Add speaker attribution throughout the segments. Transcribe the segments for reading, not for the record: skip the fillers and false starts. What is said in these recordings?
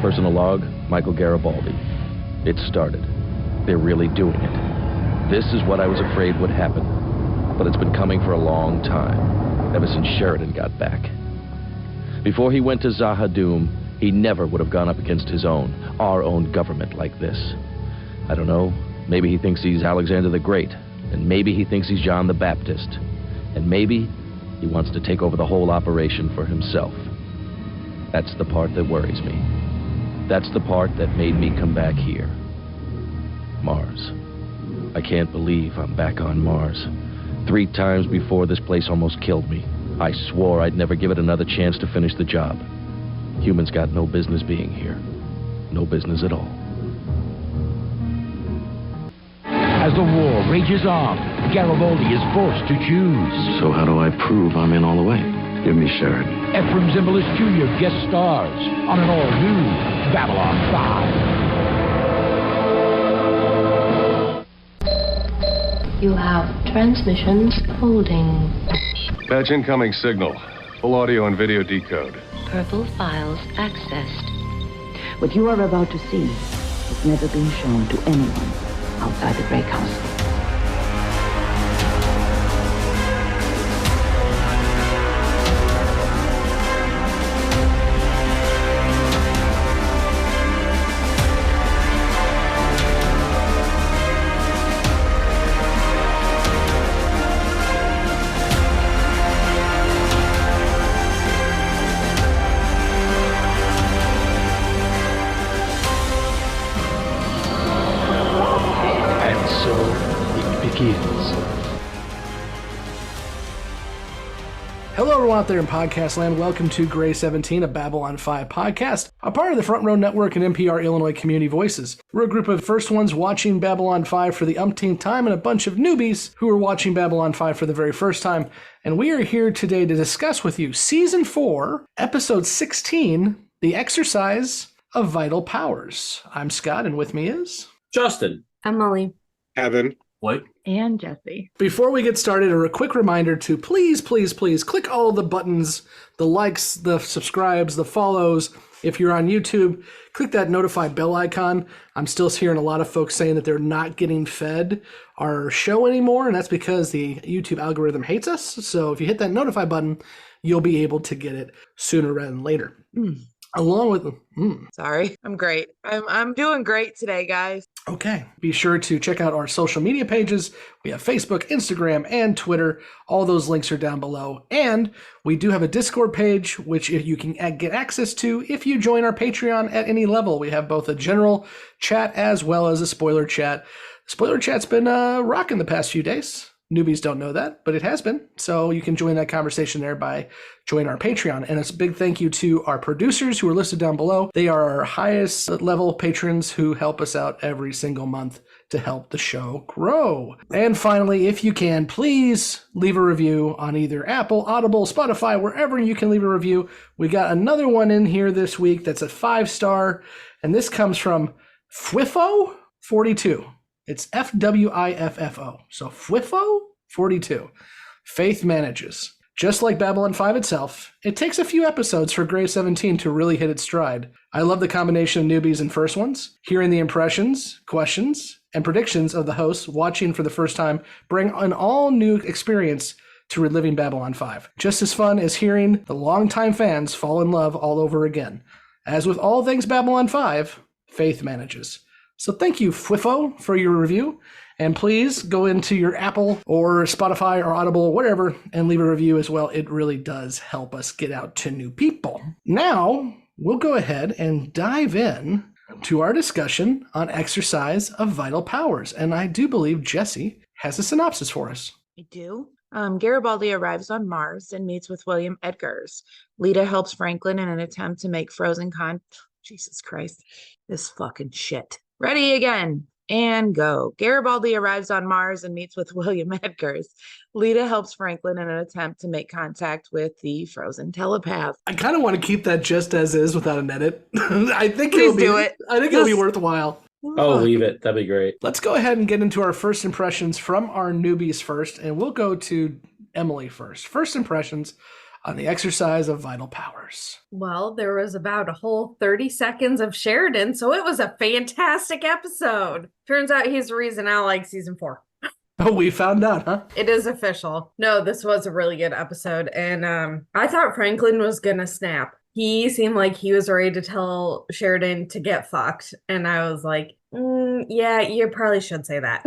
Speaker 1: Personal log, Michael Garibaldi. It started. They're really doing it. This is what I was afraid would happen. But it's been coming for a long time, ever since Sheridan got back. Before he went to Zahadum, he never would have gone up against his own, our own government like this. I don't know, maybe he thinks he's Alexander the Great, and maybe he thinks he's John the Baptist, and maybe he wants to take over the whole operation for himself. That's the part that worries me. That's the part that made me come back here. Mars. I can't believe I'm back on Mars. 3 times before, this place almost killed me. I swore I'd never give it another chance to finish the job. Humans got no business being here. No business at all.
Speaker 2: As the war rages on, Garibaldi is forced to choose.
Speaker 3: So how do I prove I'm in all the way? Give me Sheridan.
Speaker 2: Ephraim Zimbalist Jr. guest stars on an all-new Babylon 5.
Speaker 4: You have transmissions holding.
Speaker 5: Patch incoming signal. Full audio and video decode.
Speaker 4: Purple files accessed.
Speaker 6: What you are about to see has never been shown to anyone outside the Grey Council.
Speaker 7: Hello, everyone out there in podcast land. Welcome to Gray 17, a Babylon 5 podcast, a part of the Front Row Network and NPR Illinois Community Voices. We're a group of first ones watching Babylon 5 for the umpteenth time and a bunch of newbies who are watching Babylon 5 for the very first time. And we are here today to discuss with you Season 4, Episode 16, The Exercise of Vital Powers. I'm Scott, and with me is...
Speaker 8: Justin.
Speaker 9: Emily.
Speaker 5: Evan.
Speaker 8: What?
Speaker 9: And Jessi.
Speaker 7: Before we get started, a quick reminder to please click all the buttons, the likes, the subscribes, the follows. If you're on YouTube, click that notify bell icon. I'm still hearing a lot of folks saying that they're not getting fed our show anymore, and that's because the YouTube algorithm hates us. So if you hit that notify button, you'll be able to get it sooner rather than later. Along with
Speaker 10: Sorry, I'm great. I'm doing great today, guys.
Speaker 7: Okay. Be sure to check out our social media pages. We have Facebook, Instagram, and Twitter. All those links are down below. And we do have a Discord page, which you can get access to if you join our Patreon at any level. We have both a general chat as well as a spoiler chat. Spoiler chat's been rocking the past few days. Newbies don't know that, but it has been. So you can join that conversation there by joining our Patreon. And it's a big thank you to our producers who are listed down below. They are our highest level patrons who help us out every single month to help the show grow. And finally, if you can, please leave a review on either Apple, Audible, Spotify, wherever you can leave a review. We got another one in here this week that's a 5-star, and this comes from Fwiffo42. It's Fwiffo. So Fwiffo42. Faith manages. Just like Babylon 5 itself, it takes a few episodes for Gray 17 to really hit its stride. I love the combination of newbies and first ones. Hearing the impressions, questions, and predictions of the hosts watching for the first time bring an all-new experience to reliving Babylon 5. Just as fun as hearing the longtime fans fall in love all over again. As with all things Babylon 5, Faith manages. So thank you, Fwiffo, for your review. And please go into your Apple or Spotify or Audible or whatever and leave a review as well. It really does help us get out to new people. Now, we'll go ahead and dive in to our discussion on Exercise of Vital Powers. And I do believe Jessi has a synopsis for us.
Speaker 10: I do. Garibaldi arrives on Mars and meets with William Edgars. Lyta helps Franklin in an attempt to make Jesus Christ. This fucking shit. Ready again. And go. Garibaldi arrives on Mars and meets with William Edgars. Lyta helps Franklin in an attempt to make contact with the frozen telepath.
Speaker 7: I kind of want to keep that just as is without an edit. I think
Speaker 10: Please do it.
Speaker 7: I think it'll be worthwhile.
Speaker 8: Oh, leave it. That'd be great.
Speaker 7: Let's go ahead and get into our first impressions from our newbies first, and we'll go to Emily first. First impressions on the exercise of vital powers.
Speaker 9: Well, there was about a whole 30 seconds of Sheridan, so it was a fantastic episode. Turns out he's the reason I like season 4.
Speaker 7: Oh, we found out, huh?
Speaker 9: It is official. No, this was a really good episode, and I thought Franklin was gonna snap. He seemed like he was ready to tell Sheridan to get fucked, and I was like, yeah, you probably should say that.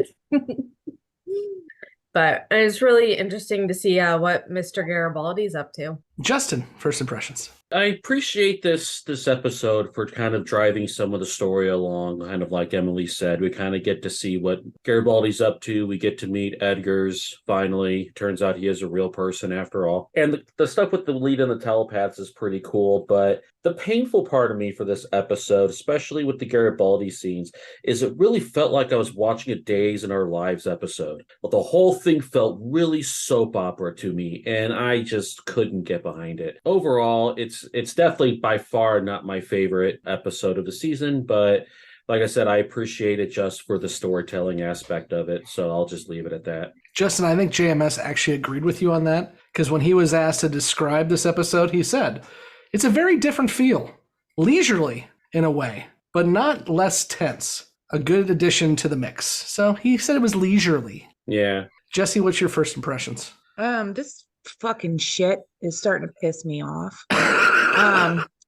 Speaker 9: But it's really interesting to see what Mr. Garibaldi's up to.
Speaker 7: Justin, first impressions.
Speaker 8: I appreciate this episode for kind of driving some of the story along, kind of like Emily said. We kind of get to see what Garibaldi's up to. We get to meet Edgars, finally. Turns out he is a real person after all. And the stuff with the lead and the telepaths is pretty cool, but the painful part of me for this episode, especially with the Garibaldi scenes, is it really felt like I was watching a Days in Our Lives episode. But the whole thing felt really soap opera to me, and I just couldn't get behind it. Overall, it's definitely by far not my favorite episode of the season, but like I said, I appreciate it just for the storytelling aspect of it, so I'll just leave it at that.
Speaker 7: Justin, I think JMS actually agreed with you on that, because when he was asked to describe this episode, he said, it's a very different feel, leisurely in a way, but not less tense. A good addition to the mix. So he said it was leisurely.
Speaker 8: Yeah.
Speaker 7: Jessi, what's your first impressions?
Speaker 10: This fucking shit is starting to piss me off.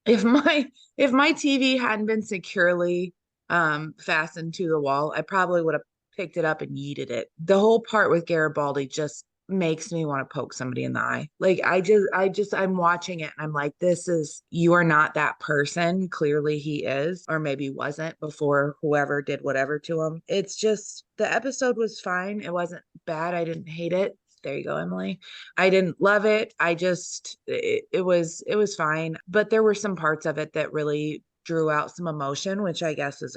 Speaker 10: If my TV hadn't been securely fastened to the wall, I probably would have picked it up and yeeted it. The whole part with Garibaldi just makes me want to poke somebody in the eye. Like I'm watching it and I'm like, you are not that person. Clearly he is, or maybe wasn't before whoever did whatever to him. It's just, the episode was fine. It wasn't bad. I didn't hate it. There you go, Emily. I didn't love it. It was fine. But there were some parts of it that really drew out some emotion, which I guess is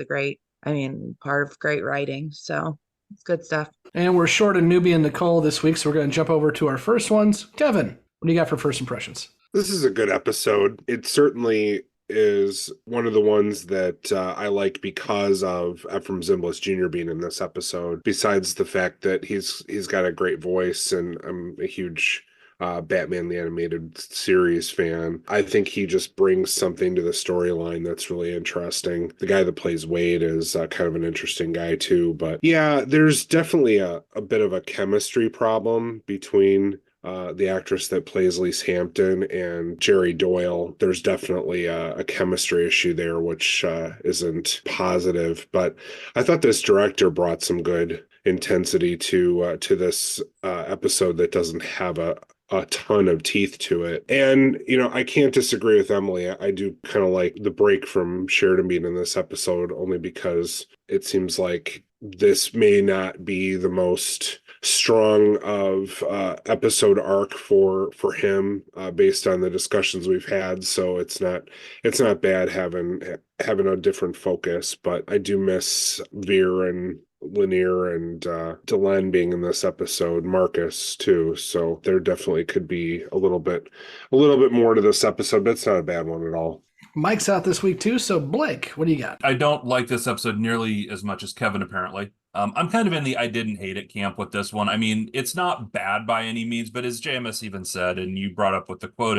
Speaker 10: part of great writing. So it's good stuff.
Speaker 7: And we're short of Newbie and Nicole this week, so we're going to jump over to our first ones. Kevin, what do you got for first impressions?
Speaker 11: This is a good episode. It certainly is one of the ones that I like because of Ephraim Zimbalist Jr. being in this episode, besides the fact that he's got a great voice, and I'm a huge Batman the Animated Series fan. I think he just brings something to the storyline that's really interesting. The guy that plays Wade is kind of an interesting guy too, but yeah, there's definitely a bit of a chemistry problem between the actress that plays Lise Hampton and Jerry Doyle. There's definitely a chemistry issue there, which isn't positive, but I thought this director brought some good intensity to this episode that doesn't have a ton of teeth to it. And, I can't disagree with Emily. I do kind of like the break from Sheridan being in this episode, only because it seems like this may not be the most strong of episode arc for him based on the discussions we've had. So it's not bad having a different focus, but I do miss Veer and Lanier and Delenn being in this episode, Marcus too. So there definitely could be a little bit more to this episode, but it's not a bad one at all.
Speaker 7: Mike's out this week too, so Blake, what do you got?
Speaker 12: I don't like this episode nearly as much as Kevin, apparently. I'm kind of in the I didn't hate it camp with this one. I mean, it's not bad by any means, but as JMS even said, and you brought up with the quote,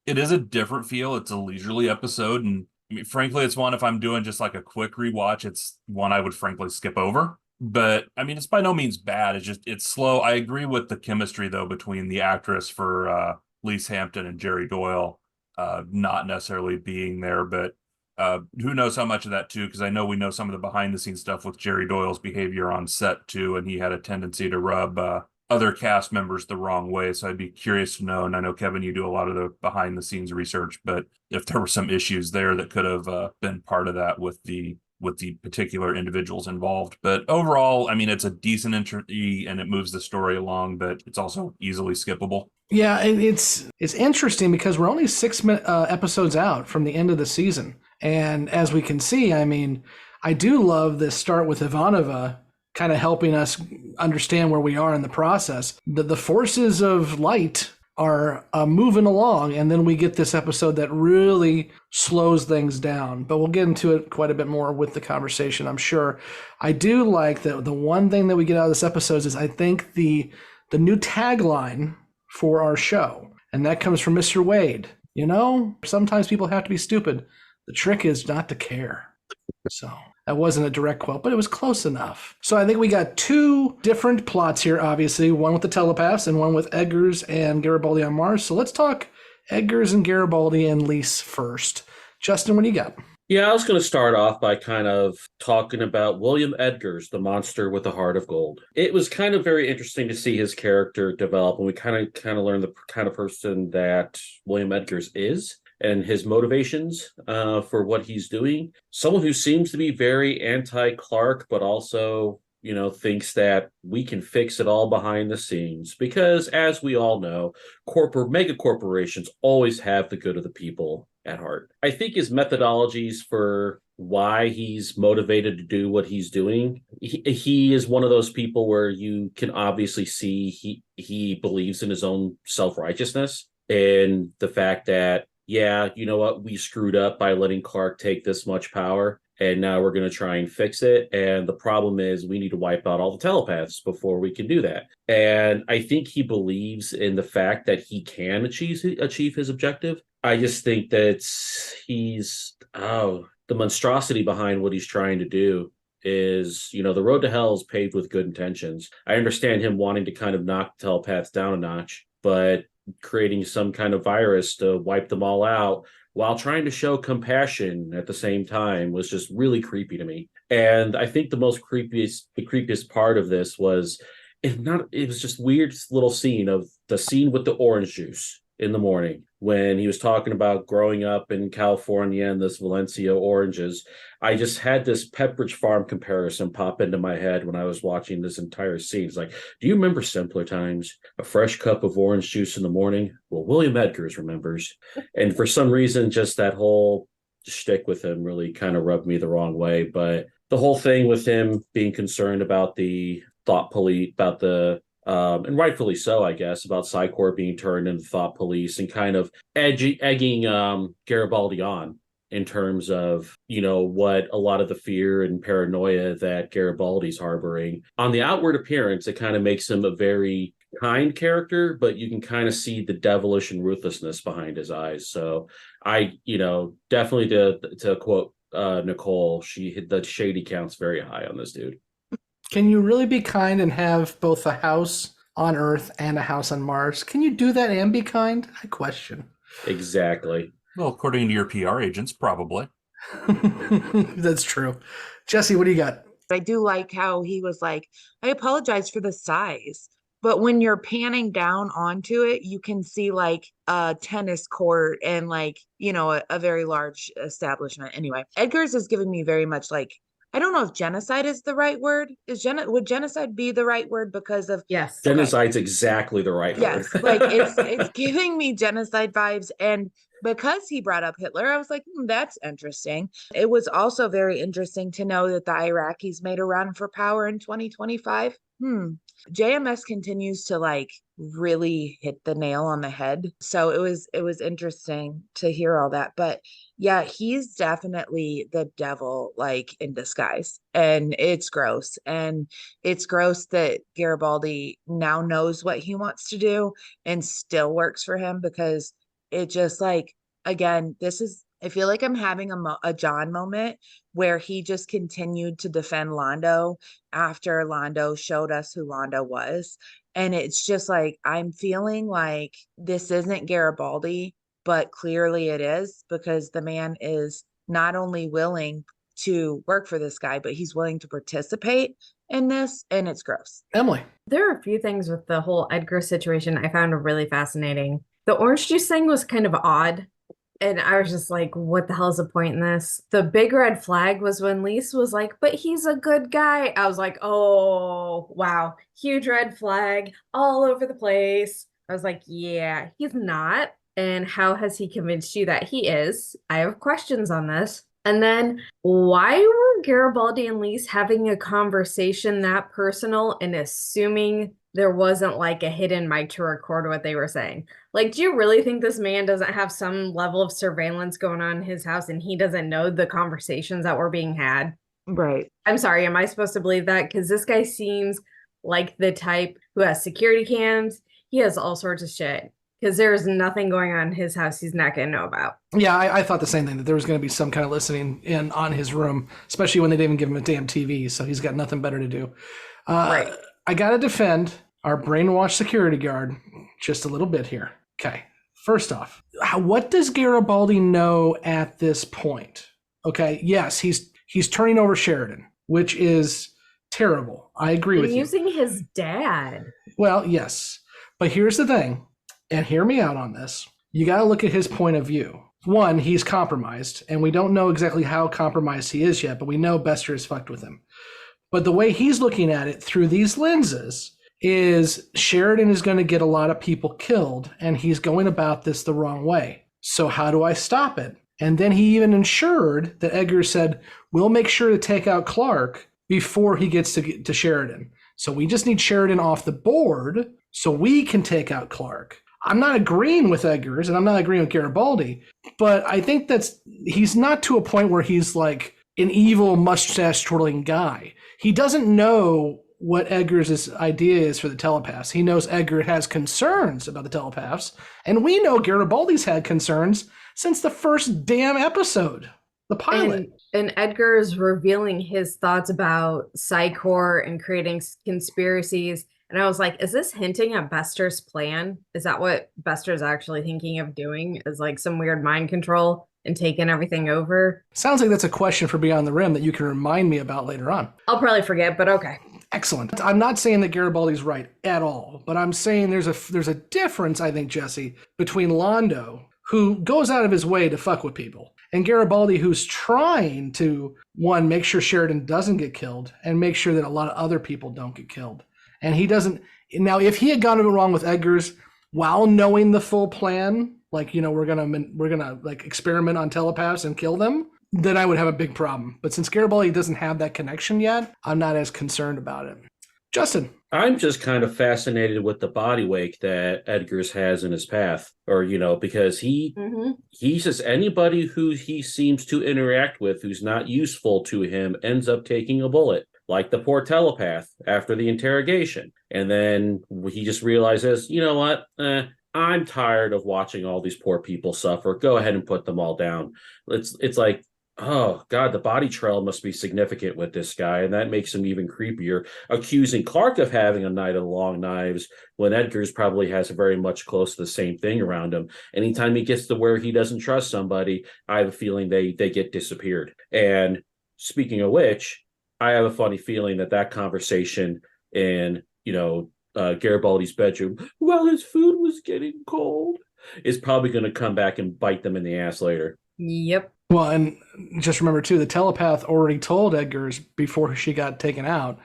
Speaker 12: it is a different feel. It's a leisurely episode, and I mean, frankly, it's one, if I'm doing just like a quick rewatch, it's one I would frankly skip over. But I mean, it's by no means bad. It's slow. I agree with the chemistry though between the actress for Lise Hampton and Jerry Doyle not necessarily being there, but who knows how much of that too, because I know we know some of the behind the scenes stuff with Jerry Doyle's behavior on set too, and he had a tendency to rub other cast members the wrong way. So I'd be curious to know, and I know Kevin, you do a lot of the behind the scenes research, but if there were some issues there that could have been part of that with the particular individuals involved. But overall, I mean, it's a decent entry and it moves the story along, but it's also easily skippable.
Speaker 7: Yeah, and it's interesting because we're only 6 episodes out from the end of the season. And as we can see, I mean, I do love this start with Ivanova kind of helping us understand where we are in the process. The forces of light are moving along, and then we get this episode that really slows things down. But we'll get into it quite a bit more with the conversation, I'm sure. I do like that the one thing that we get out of this episode is I think the new tagline for our show. And that comes from Mr. Wade. You know, sometimes people have to be stupid. The trick is not to care. So that wasn't a direct quote, but it was close enough. So I think we got two different plots here, obviously, one with the telepaths and one with Edgars and Garibaldi on Mars. So let's talk Edgars and Garibaldi and Lise first. Justin, what do you got?
Speaker 8: Yeah, I was going to start off by kind of talking about William Edgars, the monster with the heart of gold. It was kind of very interesting to see his character develop, and we kind of learned the kind of person that William Edgars is and his motivations for what he's doing. Someone who seems to be very anti-Clark, but also, thinks that we can fix it all behind the scenes. Because as we all know, mega corporations always have the good of the people at heart. I think his methodologies for why he's motivated to do what he's doing, he is one of those people where you can obviously see he believes in his own self-righteousness and the fact that, yeah, you know what, we screwed up by letting Clark take this much power, and now we're going to try and fix it. And the problem is we need to wipe out all the telepaths before we can do that. And I think he believes in the fact that he can achieve his objective. I just think that the monstrosity behind what he's trying to do is, the road to hell is paved with good intentions. I understand him wanting to kind of knock telepaths down a notch, but creating some kind of virus to wipe them all out while trying to show compassion at the same time was just really creepy to me. And I think the creepiest part of this was it was just weird little scene with the orange juice in the morning when he was talking about growing up in California and this Valencia oranges. I just had this Pepperidge Farm comparison pop into my head when I was watching this entire scene. It's like, do you remember simpler times? A fresh cup of orange juice in the morning? Well, William Edgars remembers. And for some reason, just that whole shtick with him really kind of rubbed me the wrong way. But the whole thing with him being concerned about the thought police, about the and rightfully so, I guess, about Psy-Corps being turned into thought police and kind of egging Garibaldi on in terms of, what a lot of the fear and paranoia that Garibaldi's harboring. On the outward appearance, it kind of makes him a very kind character, but you can kind of see the devilish and ruthlessness behind his eyes. So I, definitely to quote Nicole, the shady count's very high on this dude.
Speaker 7: Can you really be kind and have both a house on Earth and a house on Mars? Can you do that and be kind? I question.
Speaker 8: Exactly.
Speaker 12: Well, according to your PR agents, probably.
Speaker 7: That's true. Jessi, what do you got?
Speaker 10: I do like how he was like, I apologize for the size. But when you're panning down onto it, you can see like a tennis court and like, a very large establishment. Anyway, Edgars is giving me very much like, I don't know if genocide is the right word. Would genocide be the right word because of...
Speaker 9: Yes.
Speaker 8: Genocide's exactly the right word.
Speaker 10: Yes, like it's giving me genocide vibes. And because he brought up Hitler, I was like, that's interesting. It was also very interesting to know that the Iraqis made a run for power in 2025. JMS continues to like really hit the nail on the head. So it was interesting to hear all that. But yeah, he's definitely the devil like in disguise. And it's gross. And it's gross that Garibaldi now knows what he wants to do and still works for him, because it just like, again, I feel like I'm having a John moment where he just continued to defend Londo after Londo showed us who Londo was. And it's just like, I'm feeling like this isn't Garibaldi, but clearly it is, because the man is not only willing to work for this guy, but he's willing to participate in this, and it's gross.
Speaker 7: Emily.
Speaker 9: There are a few things with the whole Edgar situation I found really fascinating. The orange juice thing was kind of odd. And I was just like, what the hell is the point in this? The big red flag was when Lise was like, but he's a good guy. I was like, oh, wow. Huge red flag all over the place. I was like, yeah, he's not. And how has he convinced you that he is? I have questions on this. And then why were Garibaldi and Lise having a conversation that personal and assuming there wasn't like a hidden mic to record what they were saying? Like, do you really think this man doesn't have some level of surveillance going on in his house and he doesn't know the conversations that were being had?
Speaker 10: Right.
Speaker 9: I'm sorry, am I supposed to believe that? Because this guy seems like the type who has security cams. He has all sorts of shit. Because there's nothing going on in his house he's not going to know about.
Speaker 7: Yeah, I thought the same thing, that there was going to be some kind of listening in on his room, especially when they didn't even give him a damn TV, so he's got nothing better to do.
Speaker 9: Right.
Speaker 7: I got to defend our brainwashed security guard just a little bit here. Okay, first off, what does Garibaldi know at this point? Okay, yes, he's turning over Sheridan, which is terrible. I agree with you.
Speaker 9: Using his dad.
Speaker 7: Well, yes, but here's the thing, and hear me out on this. You got to look at his point of view. One, he's compromised, and we don't know exactly how compromised he is yet, but we know Bester is fucked with him. But the way he's looking at it through these lenses is Sheridan is going to get a lot of people killed, and he's going about this the wrong way. So how do I stop it? And then he even ensured that Edgars said, we'll make sure to take out Clark before he gets to Sheridan. So we just need Sheridan off the board so we can take out Clark. I'm not agreeing with Edgars, and I'm not agreeing with Garibaldi, but I think he's not to a point where he's like an evil mustache-twirling guy. He doesn't know what Edgars' idea is for the telepaths. He knows Edgar has concerns about the telepaths, and we know Garibaldi's had concerns since the first damn episode, the pilot.
Speaker 9: And Edgar is revealing his thoughts about Psychor and creating conspiracies. And I was like, is this hinting at Bester's plan? Is that what Bester's actually thinking of doing? Is like some weird mind control and taking everything over?
Speaker 7: Sounds like that's a question for Beyond the Rim that you can remind me about later on.
Speaker 9: I'll probably forget, but okay.
Speaker 7: Excellent. I'm not saying that Garibaldi's right at all, but I'm saying there's a difference, I think, Jessi, between Londo, who goes out of his way to fuck with people, and Garibaldi, who's trying to, one, make sure Sheridan doesn't get killed and make sure that a lot of other people don't get killed. And he doesn't. Now, if he had gone wrong with Edgars while knowing the full plan, like, you know, we're gonna like experiment on telepaths and kill them, then I would have a big problem. But since Garibaldi doesn't have that connection yet, I'm not as concerned about it. Justin.
Speaker 8: I'm just kind of fascinated with the body weight that Edgars has in his path, or, you know, because he says anybody who he seems to interact with who's not useful to him ends up taking a bullet, like the poor telepath after the interrogation. And then he just realizes, you know what? I'm tired of watching all these poor people suffer. Go ahead and put them all down. It's like, oh, God, the body trail must be significant with this guy, and that makes him even creepier. Accusing Clark of having a night of the long knives when Edgars probably has very much close to the same thing around him. Anytime he gets to where he doesn't trust somebody, I have a feeling they get disappeared. And speaking of which, I have a funny feeling that conversation in, you know, Garibaldi's bedroom, while his food was getting cold, is probably going to come back and bite them in the ass later.
Speaker 9: Yep.
Speaker 7: Well, and just remember, too, the telepath already told Edgars before she got taken out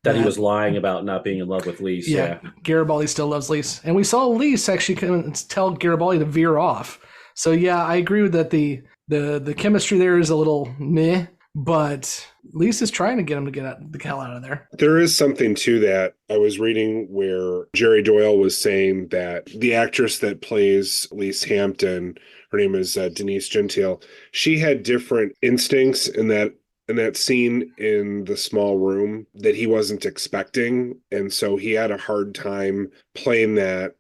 Speaker 8: that he was lying about not being in love with Lise. Yeah.
Speaker 7: Garibaldi still loves Lise. And we saw Lise actually tell Garibaldi to veer off. So, yeah, I agree with that. The chemistry there is a little meh, but Lise is trying to get him to get the hell out of there.
Speaker 11: There is something to that. I was reading where Jerry Doyle was saying that the actress that plays Lise Hampton, her name is Denise Gentile, she had different instincts in that scene in the small room that he wasn't expecting. And so he had a hard time playing that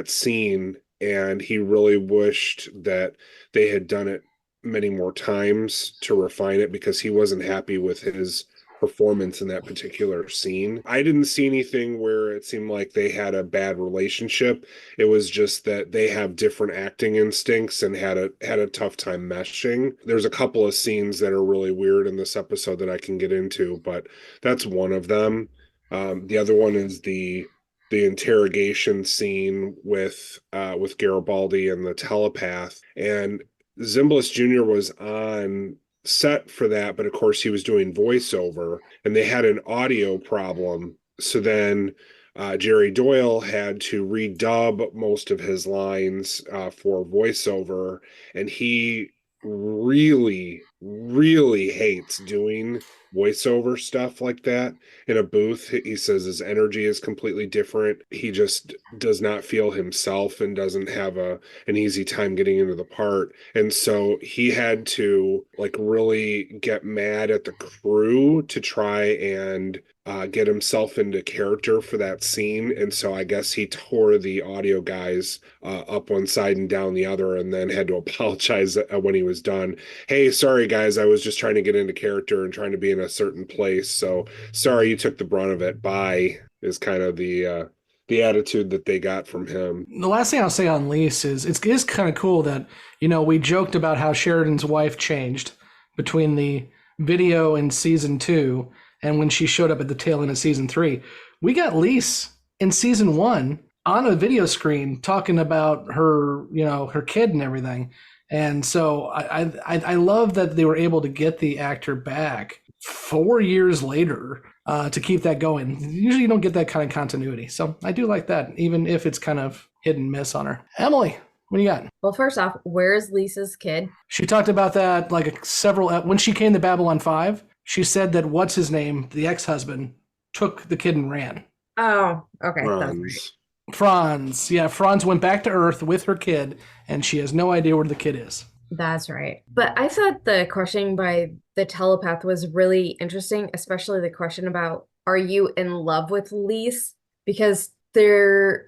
Speaker 11: scene, and he really wished that they had done it many more times to refine it, because he wasn't happy with his performance in that particular scene. I didn't see anything where it seemed like they had a bad relationship. It was just that they have different acting instincts and had a tough time meshing. There's a couple of scenes that are really weird in this episode that I can get into, but that's one of them. The other one is the interrogation scene with Garibaldi and the telepath. And Zimbalist Jr. was on set for that, but of course he was doing voiceover, and they had an audio problem. So then Jerry Doyle had to redub most of his lines for voiceover, and he really, really hates doing voiceover stuff like that in a booth. He says his energy is completely different. He just does not feel himself and doesn't have an easy time getting into the part. And so he had to like really get mad at the crew to try and get himself into character for that scene, and so I guess he tore the audio guys up one side and down the other, and then had to apologize when he was done. Hey, sorry guys, I was just trying to get into character and trying to be in a certain place, so sorry you took the brunt of it. Bye, is kind of the attitude that they got from him.
Speaker 7: The last thing I'll say on Lise is it is kind of cool that, we joked about how Sheridan's wife changed between the video in season 2 and when she showed up at the tail end of season 3. We got Lise in season 1 on a video screen talking about her, her kid and everything. And so I love that they were able to get the actor back 4 years later to keep that going. Usually you don't get that kind of continuity. So I do like that, even if it's kind of hit and miss on her. Emily, what do you got?
Speaker 9: Well, first off, where's Lisa's kid?
Speaker 7: She talked about that when she came to Babylon 5. She said that what's his name, the ex-husband, took the kid and ran.
Speaker 9: Oh, okay.
Speaker 7: Franz. Yeah, Franz went back to Earth with her kid, and she has no idea where the kid is.
Speaker 9: That's right. But I thought the questioning by the telepath was really interesting, especially the question about, are you in love with Lise? Because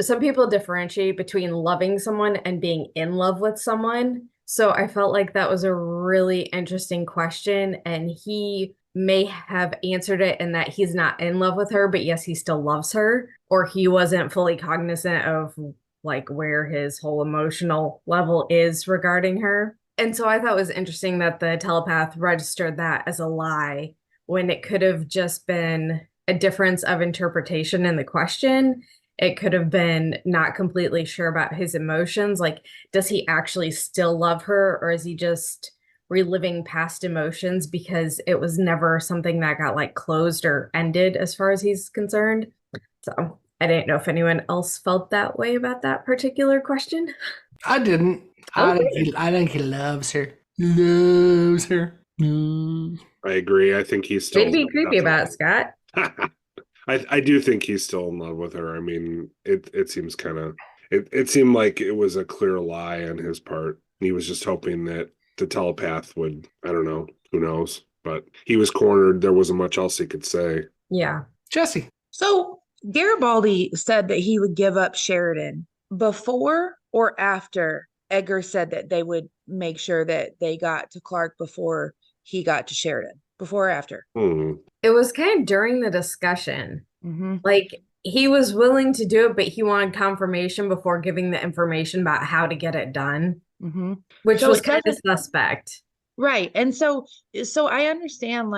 Speaker 9: some people differentiate between loving someone and being in love with someone. So I felt like that was a really interesting question, and he may have answered it in that he's not in love with her, but yes, he still loves her, or he wasn't fully cognizant of where his whole emotional level is regarding her. And so I thought it was interesting that the telepath registered that as a lie when it could have just been a difference of interpretation in the question. It could have been not completely sure about his emotions. Does he actually still love her, or is he just reliving past emotions because it was never something that got closed or ended as far as he's concerned? So I didn't know if anyone else felt that way about that particular question.
Speaker 7: I didn't.
Speaker 9: Okay.
Speaker 7: I think he loves her. Loves her.
Speaker 11: I agree. I think he's still.
Speaker 9: They'd be creepy about it, Scott.
Speaker 11: I do think he's still in love with her. I mean, it seems kind of. It seemed like it was a clear lie on his part. He was just hoping that the telepath would. I don't know. Who knows? But he was cornered. There wasn't much else he could say.
Speaker 9: Yeah.
Speaker 7: Jessi.
Speaker 10: So Garibaldi said that he would give up Sheridan before or after Edgar said that they would make sure that they got to Clark before he got to Sheridan. Before or after?
Speaker 9: It was kind of during the discussion.
Speaker 10: Mm-hmm.
Speaker 9: He was willing to do it, but he wanted confirmation before giving the information about how to get it done, which was kind of suspect.
Speaker 10: Right. And so I understand,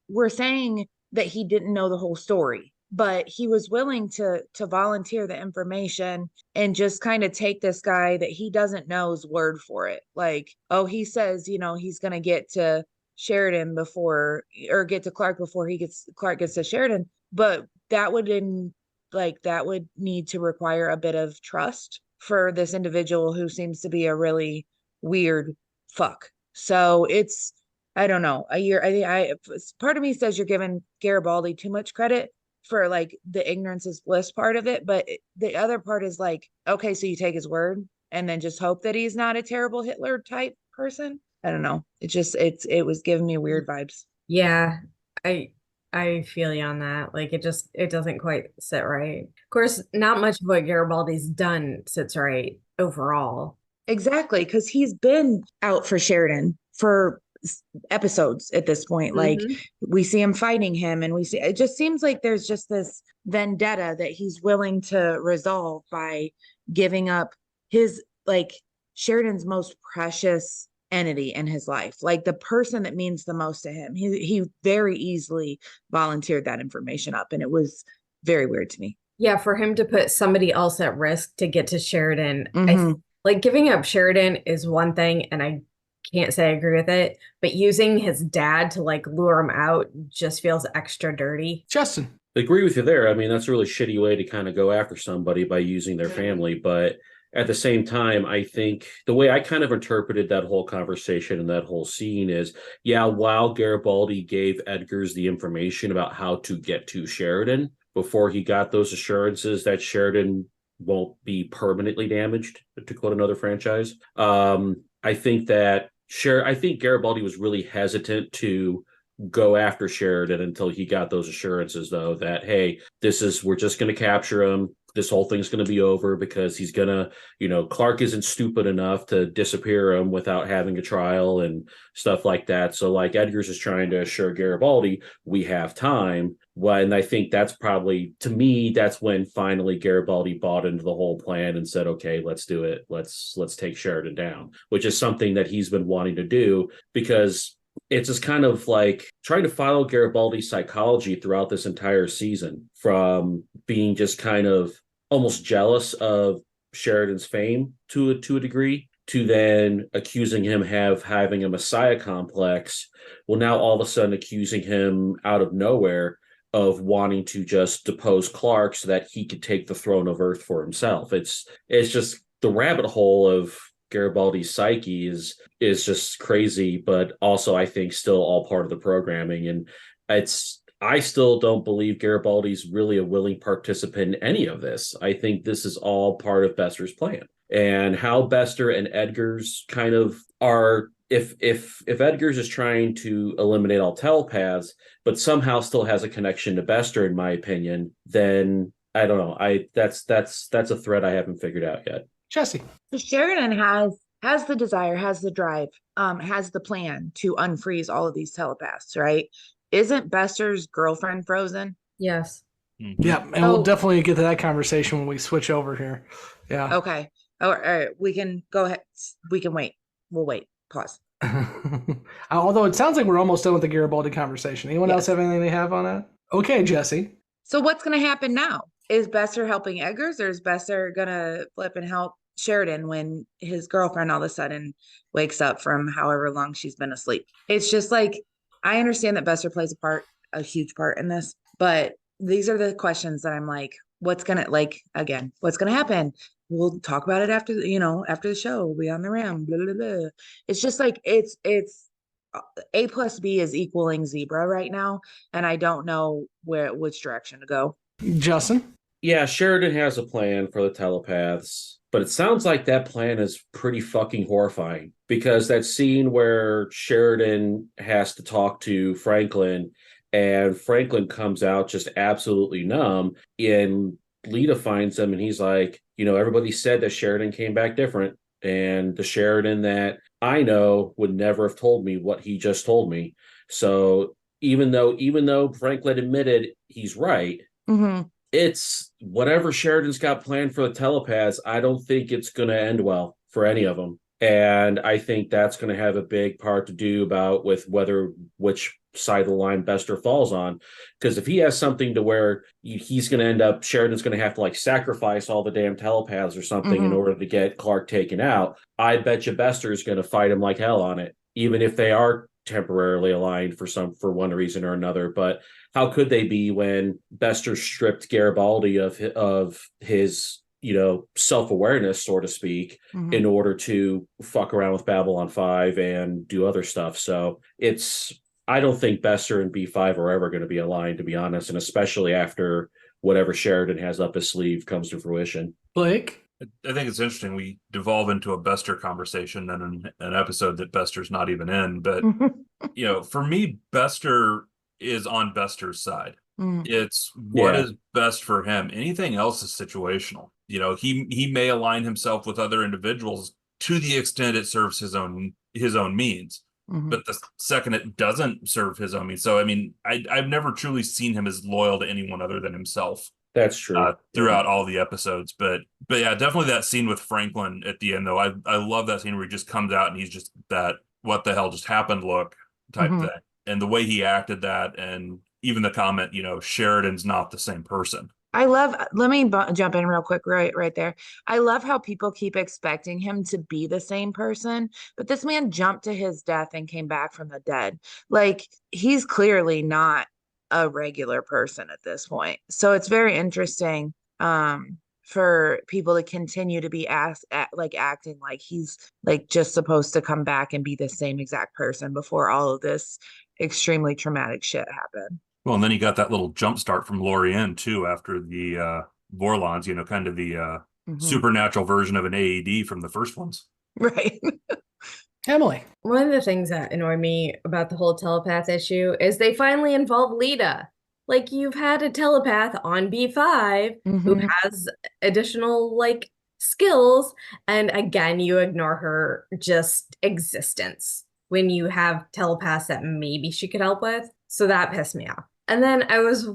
Speaker 10: we're saying that he didn't know the whole story, but he was willing to volunteer the information and just kind of take this guy that he doesn't know's word for it. He says, he's going to get to Sheridan get to Clark before Clark gets to Sheridan. But that would need to require a bit of trust for this individual who seems to be a really weird fuck. So I don't know. Part of me says you're giving Garibaldi too much credit for the ignorance is bliss part of it, but the other part is okay, so you take his word and then just hope that he's not a terrible Hitler type person. I don't know. It was giving me weird vibes.
Speaker 9: Yeah, I feel you on that. It doesn't quite sit right. Of course, not much of what Garibaldi's done sits right overall.
Speaker 10: Exactly, because he's been out for Sheridan for episodes at this point. We see him fighting him, and it just seems like there's just this vendetta that he's willing to resolve by giving up his Sheridan's most precious entity in his life, the person that means the most to him. He very easily volunteered that information up, and it was very weird to me.
Speaker 9: Yeah, for him to put somebody else at risk to get to Sheridan. Giving up Sheridan is one thing, and I can't say I agree with it, but using his dad to lure him out just feels extra dirty.
Speaker 7: Justin.
Speaker 8: I agree with you there. I mean, that's a really shitty way to kind of go after somebody by using their family. But at the same time, I think the way I kind of interpreted that whole conversation and that whole scene is, while Garibaldi gave Edgars the information about how to get to Sheridan before he got those assurances that Sheridan won't be permanently damaged, to quote another franchise. I think Garibaldi was really hesitant to go after Sheridan until he got those assurances, though, that, hey, we're just going to capture him. This whole thing's going to be over because he's going to, Clark isn't stupid enough to disappear him without having a trial and stuff like that. So like Edgars is trying to assure Garibaldi, we have time. Well, and I think that's probably, to me, that's when finally Garibaldi bought into the whole plan and said, okay, let's do it. Let's take Sheridan down, which is something that he's been wanting to do, because it's just kind of like trying to follow Garibaldi's psychology throughout this entire season, from being just kind of almost jealous of Sheridan's fame to a degree, to then accusing him of having a messiah complex. Well, now all of a sudden accusing him out of nowhere of wanting to just depose Clark so that he could take the throne of Earth for himself. It's just the rabbit hole of Garibaldi's psyche is just crazy, but also I think still all part of the programming. And I still don't believe Garibaldi's really a willing participant in any of this. I think this is all part of Bester's plan. And how Bester and Edgars kind of are, if Edgars is trying to eliminate all telepaths, but somehow still has a connection to Bester, in my opinion, then I don't know. That's a thread I haven't figured out yet.
Speaker 7: Jessi.
Speaker 10: So Sheridan has the desire, has the drive, has the plan to unfreeze all of these telepaths, right? Isn't Bester's girlfriend frozen?
Speaker 9: Yes.
Speaker 7: Yeah, and we'll definitely get to that conversation when we switch over here. Yeah.
Speaker 10: Okay. All right. We can go ahead. We can wait. We'll wait. Pause.
Speaker 7: Although it sounds like we're almost done with the Garibaldi conversation. Anyone else have anything they have on that? Okay, Jessi.
Speaker 10: So what's going to happen now? Is Bester helping Edgars, or is Bester going to flip and help Sheridan when his girlfriend all of a sudden wakes up from however long she's been asleep? It's just like, I understand that Bester plays a huge part in this, but these are the questions that I'm like, what's going to happen? We'll talk about it after the show. We'll be on the ram. Blah, blah, blah. It's just like, it's A plus B is equaling zebra right now. And I don't know which direction to go.
Speaker 7: Justin?
Speaker 8: Yeah, Sheridan has a plan for the telepaths, but it sounds like that plan is pretty fucking horrifying, because that scene where Sheridan has to talk to Franklin and Franklin comes out just absolutely numb, and Lyta finds him and he's like, everybody said that Sheridan came back different, and the Sheridan that I know would never have told me what he just told me. So even though Franklin admitted he's right, it's whatever Sheridan's got planned for the telepaths, I don't think it's going to end well for any of them. And I think that's going to have a big part to do with which side of the line Bester falls on. Because if he has something to where he's going to end up, Sheridan's going to have to sacrifice all the damn telepaths or something in order to get Clark taken out, I bet you Bester is going to fight him like hell on it, even if they are temporarily aligned for one reason or another. But how could they be when Bester stripped Garibaldi of his self-awareness, so to speak, in order to fuck around with Babylon 5 and do other stuff? So I don't think Bester and B5 are ever going to be aligned, to be honest, and especially after whatever Sheridan has up his sleeve comes to fruition.
Speaker 7: Blake?
Speaker 12: I think it's interesting we devolve into a Bester conversation and an episode that Bester's not even in. But, for me, Bester is on Bester's side. It's what is best for him. Anything else is situational. He may align himself with other individuals to the extent it serves his own means. But the second it doesn't serve his own means. So, I've never truly seen him as loyal to anyone other than himself.
Speaker 8: That's true.
Speaker 12: Throughout all the episodes. But yeah, definitely that scene with Franklin at the end, though. I love that scene where he just comes out and he's just that what the hell just happened look type thing. And the way he acted that, and even the comment, Sheridan's not the same person.
Speaker 10: Let me jump in real quick right there. I love how people keep expecting him to be the same person, but this man jumped to his death and came back from the dead. Like, he's clearly not a regular person at this point. So it's very interesting for people to continue to be acting like he's just supposed to come back and be the same exact person before all of this extremely traumatic shit happened.
Speaker 12: Well, and then he got that little jump start from Lorien too after the Vorlons, kind of the supernatural version of an AED from the first ones.
Speaker 10: Right.
Speaker 7: Emily.
Speaker 9: One of the things that annoy me about the whole telepath issue is they finally involve Lyta. Like, you've had a telepath on B5 who has additional, like, skills, and again, you ignore her just existence when you have telepaths that maybe she could help with. So that pissed me off. And then I was...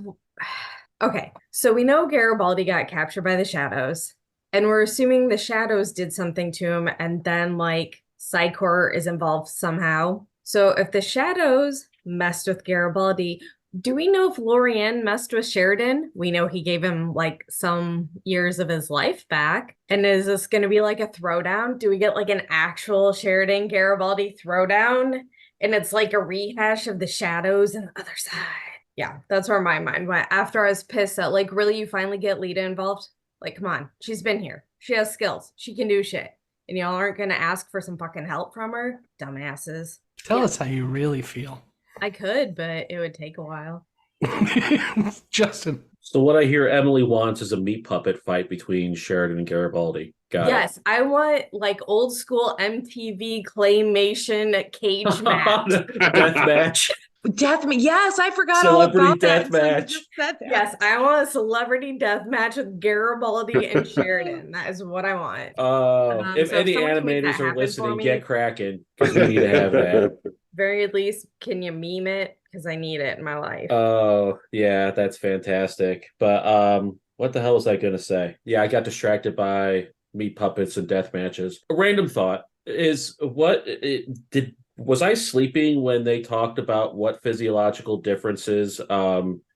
Speaker 9: Okay, so we know Garibaldi got captured by the Shadows, and we're assuming the Shadows did something to him, and then, like, Psychor is involved somehow. So if the Shadows messed with Garibaldi, do we know if Lorian messed with Sheridan? We know he gave him, like, some years of his life back. And is this going to be, like, a throwdown? Do we get, like, an actual Sheridan-Garibaldi throwdown? And it's, like, a rehash of the Shadows and the other side. Yeah, that's where my mind went. After I was pissed that, like, really, you finally get Lyta involved? Like, come on. She's been here. She has skills. She can do shit. And y'all aren't going to ask for some fucking help from her? Dumbasses.
Speaker 7: Tell us how you really feel.
Speaker 9: I could, but it would take a while.
Speaker 7: Justin.
Speaker 8: So what I hear Emily wants is a meat puppet fight between Sheridan and Garibaldi.
Speaker 9: Yes, I want, like, old school MTV claymation cage match.
Speaker 8: Death match.
Speaker 10: Yes, I forgot
Speaker 8: Celebrity
Speaker 10: all about
Speaker 8: death
Speaker 10: that.
Speaker 8: match.
Speaker 9: Yes, I want a celebrity death match with Garibaldi and Sheridan. That is what I want.
Speaker 8: If
Speaker 9: so
Speaker 8: any
Speaker 9: someone can make
Speaker 8: animators
Speaker 9: that
Speaker 8: are
Speaker 9: happen for
Speaker 8: listening,
Speaker 9: me,
Speaker 8: get cracking, because we need to have that.
Speaker 9: very least, can you meme it? Because I need it in my life.
Speaker 8: Oh, yeah, that's fantastic. But what the hell was I going to say? Yeah, I got distracted by meat puppets and death matches. A random thought is, was I sleeping when they talked about what physiological differences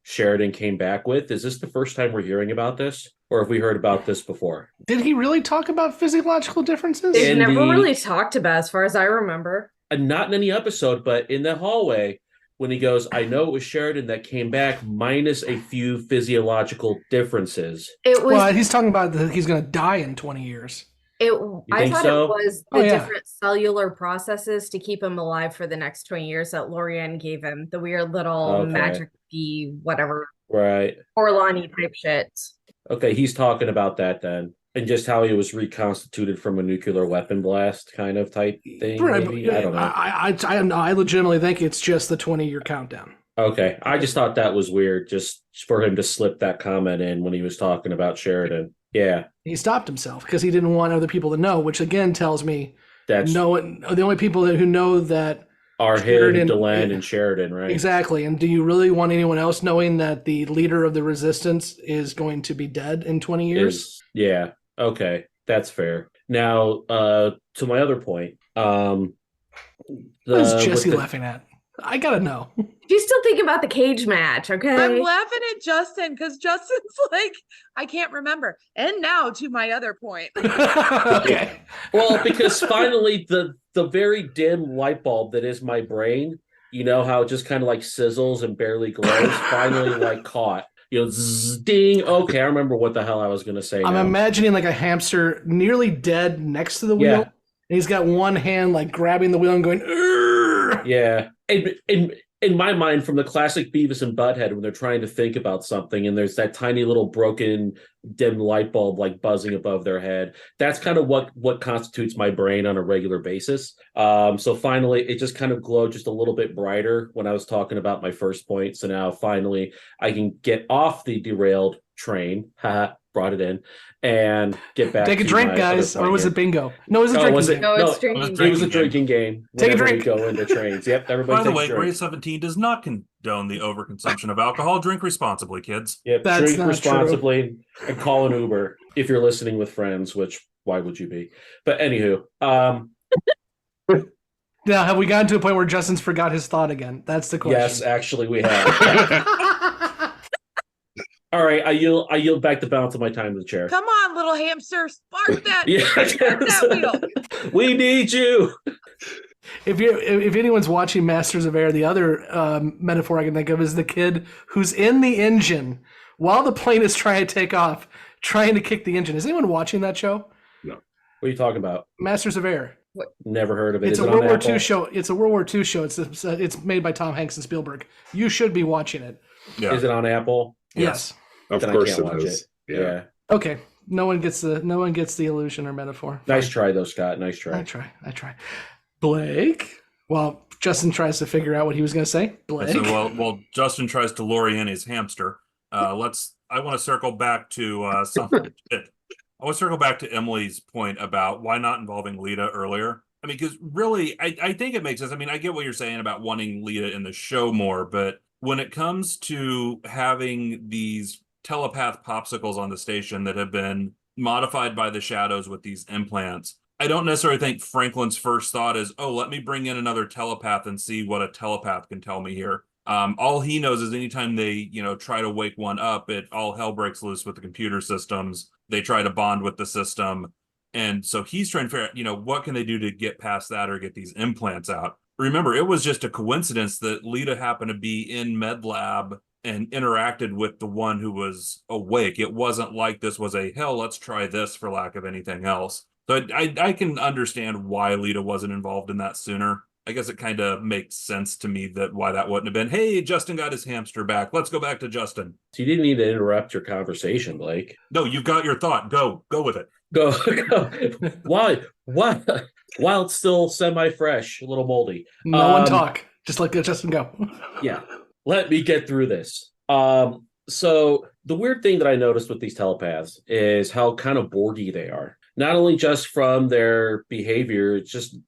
Speaker 8: Sheridan came back with? Is this the first time we're hearing about this? Or have we heard about this before?
Speaker 7: Did he really talk about physiological differences?
Speaker 9: They've never really talked about, as far as I remember.
Speaker 8: Not in any episode, but in the hallway, when he goes, I know it was Sheridan that came back minus a few physiological differences.
Speaker 7: Well, he's talking about that he's going to die in 20 years.
Speaker 9: I thought it was the different cellular processes to keep him alive for the next 20 years that Lorian gave him. The weird little magic-y whatever.
Speaker 8: Right.
Speaker 9: Orlani type shit.
Speaker 8: Okay, he's talking about that then. And just how he was reconstituted from a nuclear weapon blast kind of type thing.
Speaker 7: Right,
Speaker 8: maybe? I don't know.
Speaker 7: I legitimately think it's just the 20-year countdown.
Speaker 8: Okay, I just thought that was weird, just for him to slip that comment in when he was talking about Sheridan. Yeah.
Speaker 7: He stopped himself because he didn't want other people to know, which again tells me the only people who know that
Speaker 8: are him, Delenn, and Sheridan, right?
Speaker 7: Exactly. And do you really want anyone else knowing that the leader of the resistance is going to be dead in 20 years?
Speaker 8: Yeah. Okay, that's fair. Now, to my other point,
Speaker 7: what is Jessi laughing at? I gotta know.
Speaker 9: She's still thinking about the cage match, okay?
Speaker 10: I'm laughing at Justin because Justin's like, I can't remember. And now to my other point.
Speaker 7: Okay.
Speaker 8: Well, because finally the very dim light bulb that is my brain, you know how it just kind of like sizzles and barely glows, finally like caught. You know, zzz, ding. Okay, I remember what the hell I was going to say.
Speaker 7: I'm imagining like a hamster nearly dead next to the wheel. And he's got one hand like grabbing the wheel and going, Urgh!
Speaker 8: Yeah. In my mind, from the classic Beavis and Butthead, when they're trying to think about something and there's that tiny little broken dim light bulb like buzzing above their head, that's kind of what constitutes my brain on a regular basis. So finally, it just kind of glowed just a little bit brighter when I was talking about my first point. So now finally, I can get off the derailed train. Brought it in and get back.
Speaker 7: Take a drink, guys, or was it bingo? No, it was a drinking game.
Speaker 9: No, it's drinking game.
Speaker 8: It was a drinking game.
Speaker 7: Take a drink.
Speaker 8: We go into trains. Yep, everybody.
Speaker 12: By the
Speaker 8: takes
Speaker 12: way,
Speaker 8: a drink.
Speaker 12: Grade 17 does not condone the overconsumption of alcohol. Drink responsibly, kids.
Speaker 8: Yep,
Speaker 7: That's
Speaker 8: drink responsibly and call an Uber if you're listening with friends. Which why would you be? But anywho,
Speaker 7: now have we gotten to a point where Justin's forgot his thought again? That's the question.
Speaker 8: yes, actually we have. All right, I yield back the balance of my time to the chair.
Speaker 10: Come on, little hamster, spark that!
Speaker 8: Yeah,
Speaker 10: spark that wheel.
Speaker 8: We need you.
Speaker 7: If anyone's watching Masters of Air, the other metaphor I can think of is the kid who's in the engine while the plane is trying to take off, trying to kick the engine. Is anyone watching that show?
Speaker 8: No. What are you talking about?
Speaker 7: Masters of Air.
Speaker 8: Never heard of it.
Speaker 7: It's
Speaker 8: Is
Speaker 7: a
Speaker 8: it
Speaker 7: World
Speaker 8: on
Speaker 7: War
Speaker 8: Apple?
Speaker 7: II show. It's a World War II show. It's made by Tom Hanks and Spielberg. You should be watching it.
Speaker 12: Yeah.
Speaker 8: Is it on Apple?
Speaker 7: Yes.
Speaker 11: Of
Speaker 8: Then
Speaker 11: course
Speaker 8: I can't
Speaker 11: it
Speaker 8: watch
Speaker 11: is.
Speaker 8: it.
Speaker 11: Yeah.
Speaker 7: Okay. No one gets the illusion or metaphor.
Speaker 8: Nice try though, Scott. Nice try.
Speaker 7: I try. Blake? Well, Justin tries to figure out what he was going to say. Blake?
Speaker 12: So, well, Justin tries to lure in his hamster. I want to circle back to something. I want to circle back to Emily's point about why not involving Lyta earlier. I mean, because really, I think it makes sense. I mean, I get what you're saying about wanting Lyta in the show more, but when it comes to having these telepath popsicles on the station that have been modified by the shadows with these implants, I don't necessarily think Franklin's first thought is, oh, let me bring in another telepath and see what a telepath can tell me here. All he knows is anytime they, try to wake one up, all hell breaks loose with the computer systems. They try to bond with the system. And so he's trying to figure out, what can they do to get past that or get these implants out? Remember, it was just a coincidence that Lyta happened to be in med lab and interacted with the one who was awake. It wasn't like this was let's try this for lack of anything else. So I can understand why Lyta wasn't involved in that sooner. I guess it kind of makes sense to me that why that wouldn't have been, hey, Justin got his hamster back. Let's go back to Justin.
Speaker 8: So you didn't need to interrupt your conversation, Blake.
Speaker 12: No, you've got your thought. Go with it.
Speaker 8: Go. Why? While it's still semi-fresh, a little moldy.
Speaker 7: No one talk. Just let Justin go.
Speaker 8: Yeah. Let me get through this. So the weird thing that I noticed with these telepaths is how kind of Borgy they are. Not only just from their behavior, just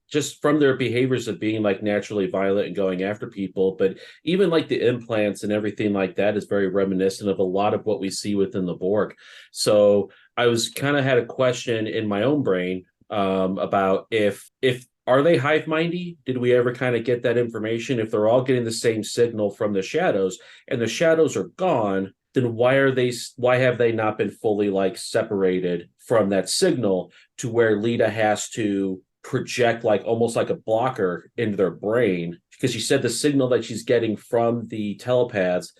Speaker 8: from their behaviors of being like naturally violent and going after people, but even like the implants and everything like that is very reminiscent of a lot of what we see within the Borg. So I was kind of had a question in my own brain about if are they hive mindy? Did we ever kind of get that information? If they're all getting the same signal from the shadows and the shadows are gone, then why have they not been fully like separated from that signal to where Lyta has to project like almost like a blocker into their brain? Because she said the signal that she's getting from the telepaths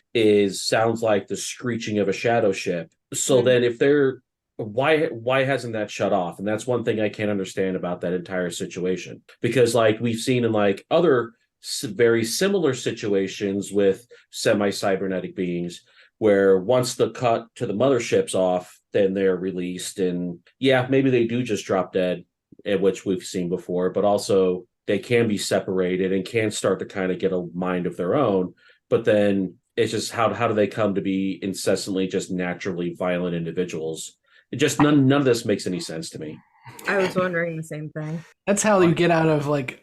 Speaker 8: sounds like the screeching of a shadow ship. So then if they're why hasn't that shut off? And that's one thing I can't understand about that entire situation, because like we've seen in like other very similar situations with semi-cybernetic beings where once the cut to the mothership's off, then they're released. And yeah, maybe they do just drop dead, which we've seen before, but also they can be separated and can start to kind of get a mind of their own. But then it's just how do they come to be incessantly just naturally violent individuals? It just none of this makes any sense to me.
Speaker 9: I was wondering the same thing.
Speaker 7: That's how you get out of like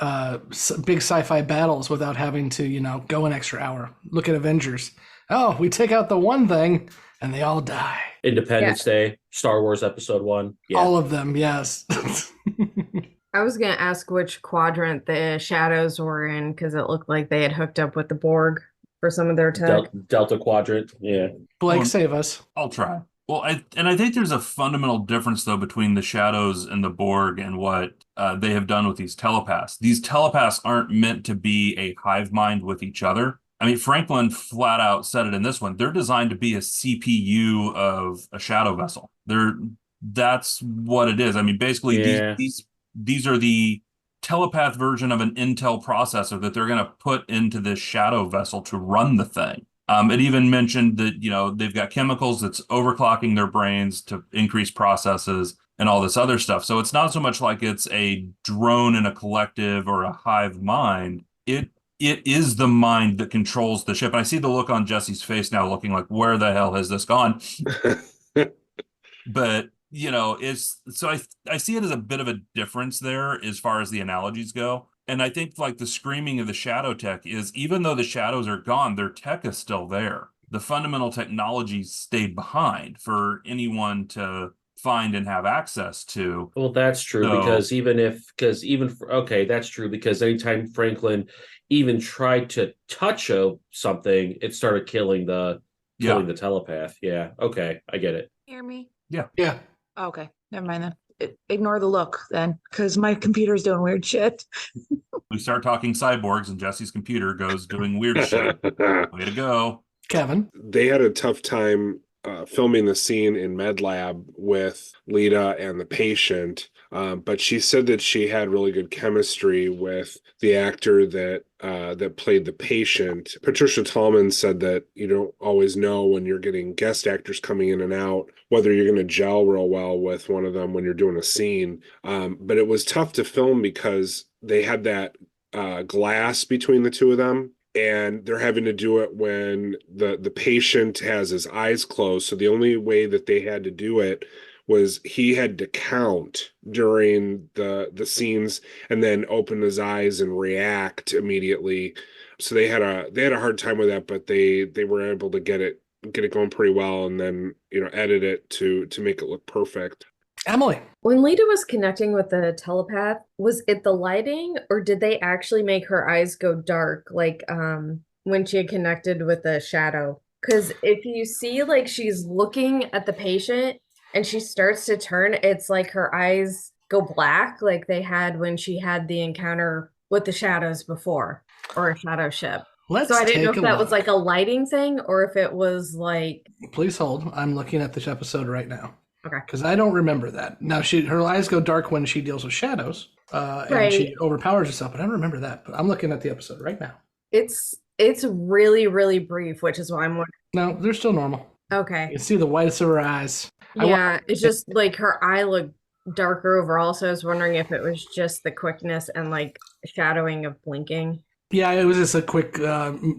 Speaker 7: big sci-fi battles without having to, go an extra hour. Look at Avengers. Oh, we take out the one thing and they all die.
Speaker 8: Independence Day, Star Wars Episode 1. Yeah.
Speaker 7: All of them, yes.
Speaker 9: I was going to ask which quadrant the shadows were in because it looked like they had hooked up with the Borg for some of their tech.
Speaker 8: Delta Quadrant, yeah.
Speaker 7: Blake, save us.
Speaker 12: I'll try. Well, I think there's a fundamental difference, though, between the shadows and the Borg and what they have done with these telepaths. These telepaths aren't meant to be a hive mind with each other. I mean, Franklin flat out said it in this one. They're designed to be a CPU of a shadow vessel. That's what it is. I mean, basically, these are the telepath version of an Intel processor that they're going to put into this shadow vessel to run the thing. It even mentioned that, they've got chemicals that's overclocking their brains to increase processes and all this other stuff. So it's not so much like it's a drone in a collective or a hive mind. It is the mind that controls the ship. And I see the look on Jessi's face now looking like, where the hell has this gone? But, I see it as a bit of a difference there as far as the analogies go. And I think like the screaming of the shadow tech is, even though the shadows are gone, their tech is still there. The fundamental technology stayed behind for anyone to find and have access to.
Speaker 8: Well, that's true, that's true, because anytime Franklin even tried to touch something, it started killing the telepath. Yeah. Okay. I get it.
Speaker 10: Hear me?
Speaker 12: Yeah.
Speaker 7: Yeah.
Speaker 10: Okay. Never mind then. Ignore the look then, because my computer's doing weird shit.
Speaker 12: We start talking cyborgs and Jesse's computer goes doing weird shit. Way to go.
Speaker 7: Kevin.
Speaker 11: They had a tough time filming the scene in med lab with Lyta and the patient, but she said that she had really good chemistry with the actor that played the patient. Patricia Tallman said that you don't always know when you're getting guest actors coming in and out whether you're going to gel real well with one of them when you're doing a scene, but it was tough to film because they had that glass between the two of them, and they're having to do it when the patient has his eyes closed. So the only way that they had to do it was he had to count during the scenes and then open his eyes and react immediately. So they had a hard time with that, but they were able to get it going pretty well, and then edit it to make it look perfect.
Speaker 7: Emily,
Speaker 9: when Lyta was connecting with the telepath, was it the lighting, or did they actually make her eyes go dark, like when she had connected with the shadow? Because if you see, like, she's looking at the patient and she starts to turn, it's like her eyes go black, like they had when she had the encounter with the shadows before, or a shadow ship. So I didn't know if that was like a lighting thing, or if it was like...
Speaker 7: Please hold. I'm looking at this episode right now.
Speaker 9: Okay.
Speaker 7: Because I don't remember that. Now, her eyes go dark when she deals with shadows,
Speaker 9: Right.
Speaker 7: and she overpowers herself, but I don't remember that. But I'm looking at the episode right now.
Speaker 9: It's really, really brief, which is why I'm wondering.
Speaker 7: No, they're still normal.
Speaker 9: Okay.
Speaker 7: You can see the whites of her eyes.
Speaker 9: Yeah, it's just like her eye looked darker overall, so I was wondering if it was just the quickness and like shadowing of blinking.
Speaker 7: Yeah, it was just a quick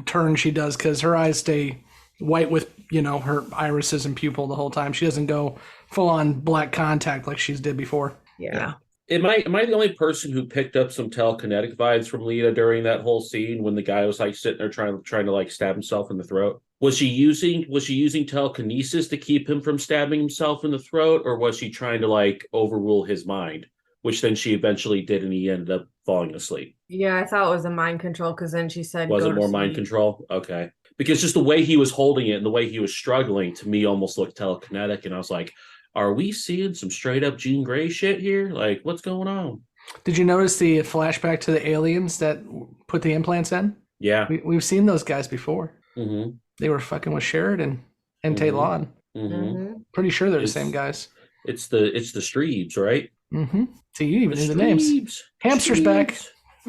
Speaker 7: turn she does, because her eyes stay white with, her irises and pupil the whole time. She doesn't go full on black contact like she's did before.
Speaker 9: Yeah.
Speaker 8: Am I the only person who picked up some telekinetic vibes from Lyta during that whole scene when the guy was like sitting there trying to like stab himself in the throat? Was she using telekinesis to keep him from stabbing himself in the throat, or was she trying to like overrule his mind, which then she eventually did, and he ended up falling asleep?
Speaker 9: Yeah, I thought it was a mind control, because then she said,
Speaker 8: was
Speaker 9: go
Speaker 8: it
Speaker 9: to
Speaker 8: more
Speaker 9: sleep.
Speaker 8: mind control? Okay. Because just the way he was holding it and the way he was struggling, to me, almost looked telekinetic. And I was like, are we seeing some straight up Jean Grey shit here? Like, what's going on?
Speaker 7: Did you notice the flashback to the aliens that put the implants in?
Speaker 8: Yeah.
Speaker 7: We've seen those guys before.
Speaker 8: Mm-hmm.
Speaker 7: They were fucking with Sheridan and
Speaker 8: Mm-hmm.
Speaker 7: Talon.
Speaker 8: Mm-hmm.
Speaker 7: Pretty sure they're the same guys.
Speaker 8: It's the Streebs, right?
Speaker 7: Mm-hmm. See, you even knew the names. Hamster's back.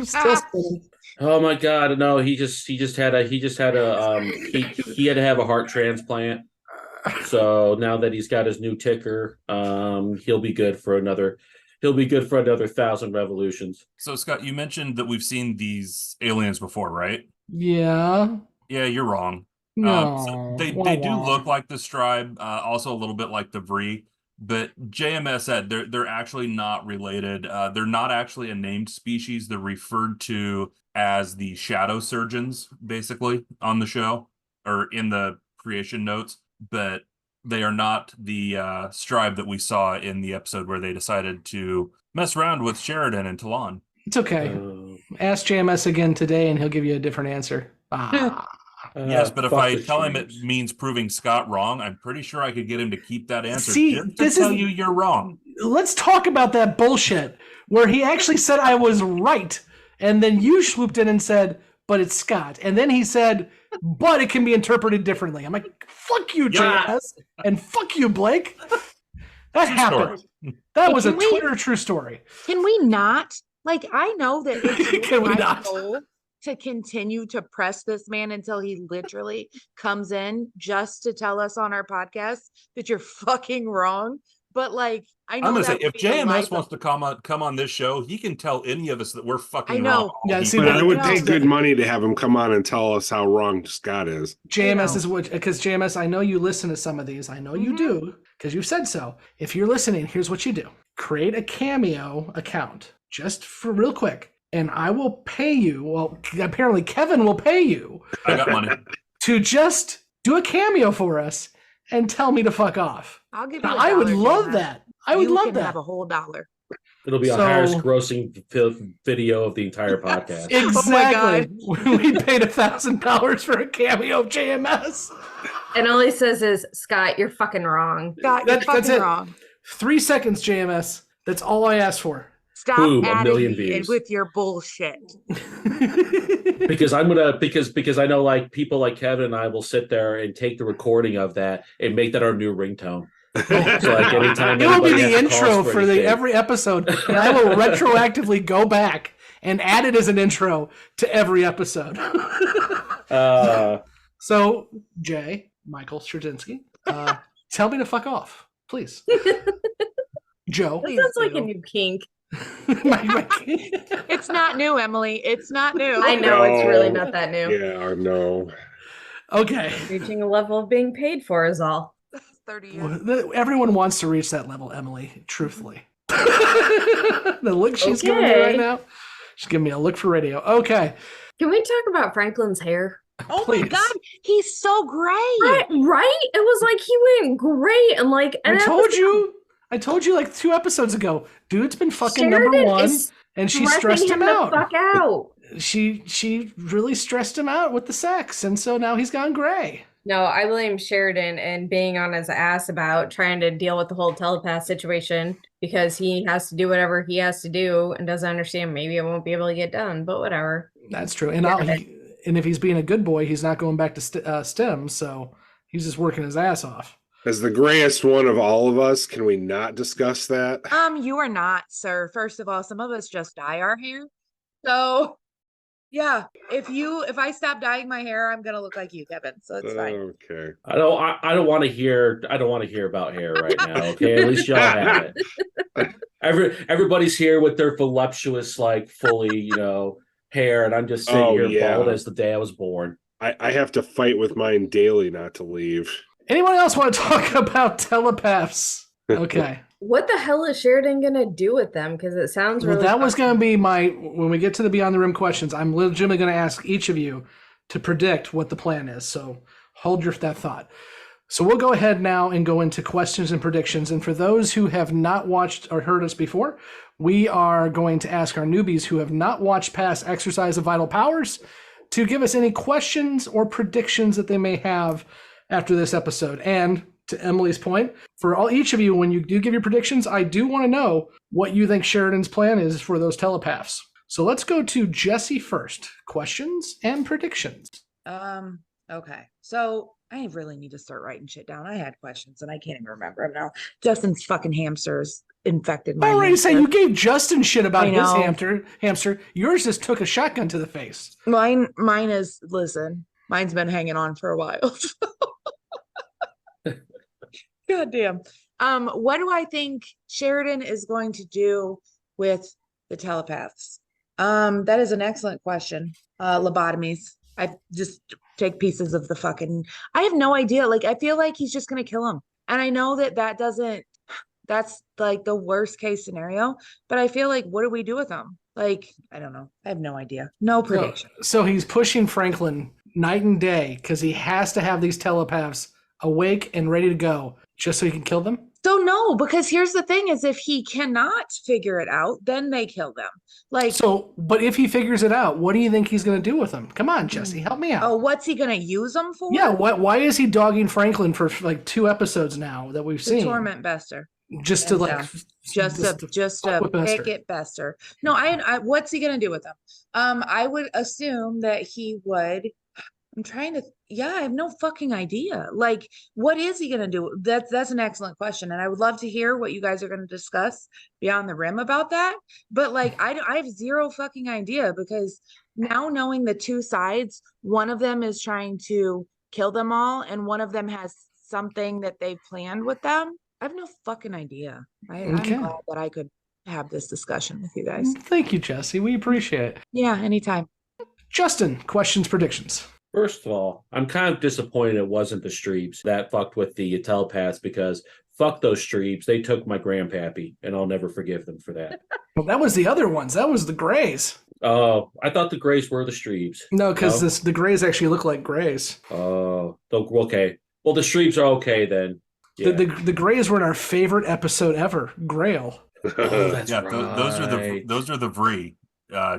Speaker 7: Still spinning.
Speaker 8: Oh my God! No, he had to have a heart transplant. So now that he's got his new ticker, he'll be good for another 1,000 revolutions.
Speaker 12: So Scott, you mentioned that we've seen these aliens before, right?
Speaker 7: Yeah.
Speaker 12: Yeah, you're wrong.
Speaker 7: No.
Speaker 12: So they do look like the Stribe, also a little bit like the Vree. But JMS said they're actually not related. They're not actually a named species. They're referred to as the shadow surgeons, basically, on the show or in the creation notes. But they are not the Stribe that we saw in the episode where they decided to mess around with Sheridan and Talon.
Speaker 7: It's okay. Ask JMS again today, and he'll give you a different answer.
Speaker 12: Yes, but if I tell him it means proving Scott wrong, I'm pretty sure I could get him to keep that answer.
Speaker 7: See,
Speaker 12: just to tell you you're wrong.
Speaker 7: Let's talk about that bullshit where he actually said I was right, and then you swooped in and said, but it's Scott. And then he said, but it can be interpreted differently. I'm like, fuck you, JS, and fuck you, Blake. That happened. That was a Twitter true story.
Speaker 10: Can we not? Like, I know that it's
Speaker 7: Can we
Speaker 10: my
Speaker 7: not?
Speaker 10: goal to continue to press this man until he literally comes in just to tell us on our podcast that you're fucking wrong. But like, I know
Speaker 12: I'm gonna say,
Speaker 10: that
Speaker 12: if
Speaker 10: would be the
Speaker 12: JMS
Speaker 10: life
Speaker 12: wants
Speaker 10: of-
Speaker 12: to come on this show, he can tell any of us that we're fucking
Speaker 10: I know.
Speaker 12: wrong.
Speaker 7: Yeah, see,
Speaker 11: But I would
Speaker 10: No.
Speaker 11: pay good money to have him come on and tell us how wrong Scott is.
Speaker 7: JMS is what, because JMS, I know you listen to some of these. I know you do, because you've said so. If you're listening, here's what you do. Create a Cameo account, just for real quick, and I will pay you, well, apparently Kevin will pay you.
Speaker 12: I got money.
Speaker 7: To just do a cameo for us and tell me to fuck off.
Speaker 10: I'll give you.
Speaker 7: Now, I would love that. I would love
Speaker 10: can
Speaker 7: that.
Speaker 10: Have a whole $1.
Speaker 8: It'll be a
Speaker 7: So-
Speaker 8: highest grossing video of the entire podcast.
Speaker 7: Exactly. We paid $1,000 for a cameo of JMS.
Speaker 9: And all he says is, Scott, you're fucking wrong.
Speaker 10: Scott, you're
Speaker 7: That's
Speaker 10: fucking
Speaker 7: it.
Speaker 10: wrong.
Speaker 7: 3 seconds, JMS. That's all I asked for.
Speaker 10: Stop
Speaker 8: Boom, 1
Speaker 10: adding
Speaker 8: million
Speaker 10: me in
Speaker 8: views.
Speaker 10: with your bullshit.
Speaker 8: because I know like people like Kevin and I will sit there and take the recording of that and make that our new ringtone. So like anytime
Speaker 7: It will be
Speaker 8: anybody
Speaker 7: the
Speaker 8: has to call
Speaker 7: intro
Speaker 8: us
Speaker 7: for
Speaker 8: anything,
Speaker 7: every episode, and I will retroactively go back and add it as an intro to every episode. So, Jay, Michael Straczynski, tell me to fuck off, please. Joe.
Speaker 9: That sounds like a new kink.
Speaker 10: It's not new, Emily. It's not new.
Speaker 9: I know it's really not that new.
Speaker 11: Yeah, no.
Speaker 7: Okay.
Speaker 9: Reaching a level of being paid for is all.
Speaker 10: 30 years.
Speaker 7: Everyone wants to reach that level, Emily, truthfully. The look she's giving me right now, she's giving me a look for radio. Okay.
Speaker 9: Can we talk about Franklin's hair?
Speaker 10: Oh
Speaker 7: Please.
Speaker 10: my God, he's so gray.
Speaker 9: Right? It was like he went gray and like.
Speaker 7: I told you like 2 episodes ago, dude's been fucking
Speaker 9: Sheridan
Speaker 7: number 1,
Speaker 9: is
Speaker 7: and she stressed him
Speaker 9: the
Speaker 7: out.
Speaker 9: fuck out.
Speaker 7: She really stressed him out with the sex, and so now he's gone gray.
Speaker 9: No, I blame Sheridan and being on his ass about trying to deal with the whole telepath situation because he has to do whatever he has to do and doesn't understand. Maybe it won't be able to get done, but whatever.
Speaker 7: That's true. And if he's being a good boy, he's not going back to STEM, so he's just working his ass off.
Speaker 11: As the grayest one of all of us, can we not discuss that?
Speaker 10: You are not, sir. First of all, some of us just dye our hair. So yeah, if I stop dyeing my hair, I'm gonna look like you, Kevin. So it's fine.
Speaker 11: Okay.
Speaker 8: I don't want to hear about hair right now. Okay, at least y'all have it. Everybody's here with their voluptuous, like fully, hair, and I'm just sitting here bald as the day I was born.
Speaker 11: I have to fight with mine daily not to leave.
Speaker 7: Anyone else want to talk about telepaths? Okay.
Speaker 9: What the hell is Sheridan gonna do with them? Because it sounds really.
Speaker 7: Well, that was going to be when we get to the Beyond the Rim questions, I'm legitimately going to ask each of you to predict what the plan is. So hold that thought. So we'll go ahead now and go into questions and predictions. And for those who have not watched or heard us before, we are going to ask our newbies who have not watched past Exercise of Vital Powers to give us any questions or predictions that they may have after this episode. And to Emily's point, for each of you, when you do give your predictions, I do want to know what you think Sheridan's plan is for those telepaths. So let's go to Jessi first. Questions and predictions.
Speaker 10: Okay. So I really need to start writing shit down. I had questions and I can't even remember them now. Justin's fucking hamsters infected my
Speaker 7: I already
Speaker 10: hamster.
Speaker 7: say you gave Justin shit about his hamster. Yours just took a shotgun to the face.
Speaker 10: Mine is, listen, mine's been hanging on for a while. God damn. What do I think Sheridan is going to do with the telepaths? That is an excellent question. Lobotomies. I just take pieces of the fucking. I have no idea. Like, I feel like he's just gonna kill him, and I know that doesn't. That's like the worst case scenario. But I feel like, what do we do with them? Like, I don't know. I have no idea. No prediction.
Speaker 7: So he's pushing Franklin night and day because he has to have these telepaths awake and ready to go just so he can kill them?
Speaker 10: So no, because here's the thing is if he cannot figure it out, then they kill them.
Speaker 7: But if he figures it out, what do you think he's going to do with them? Come on, Jessi, help me out.
Speaker 10: Oh, what's he going to use them for?
Speaker 7: Yeah, why is he dogging Franklin for like 2 episodes now that we've seen?
Speaker 10: Torment Bester.
Speaker 7: Just to like
Speaker 10: just to pick it Bester. No, I what's he going to do with them? I would assume that he would. I have no fucking idea. Like, what is he going to do? That's an excellent question. And I would love to hear what you guys are going to discuss Beyond the Rim about that. But like, I have zero fucking idea because now knowing the 2 sides, one of them is trying to kill them all. And one of them has something that they've planned with them. I have no fucking idea. I'm glad that I could have this discussion with you guys.
Speaker 7: Thank you, Jessi. We appreciate it.
Speaker 10: Yeah, anytime.
Speaker 7: Justin, questions, predictions.
Speaker 8: First of all, I'm kind of disappointed it wasn't the Streeps that fucked with the telepaths because fuck those Streeps. They took my grandpappy, and I'll never forgive them for that.
Speaker 7: Well, that was the other ones. That was the Greys.
Speaker 8: Oh, I thought the Greys were the Streeps.
Speaker 7: No, because the Greys actually look like Greys.
Speaker 8: Oh, okay. Well, the Streeps are okay then. Yeah.
Speaker 7: The Greys were in our favorite episode ever, Grail.
Speaker 8: Oh, that's right.
Speaker 12: Those are the Vree,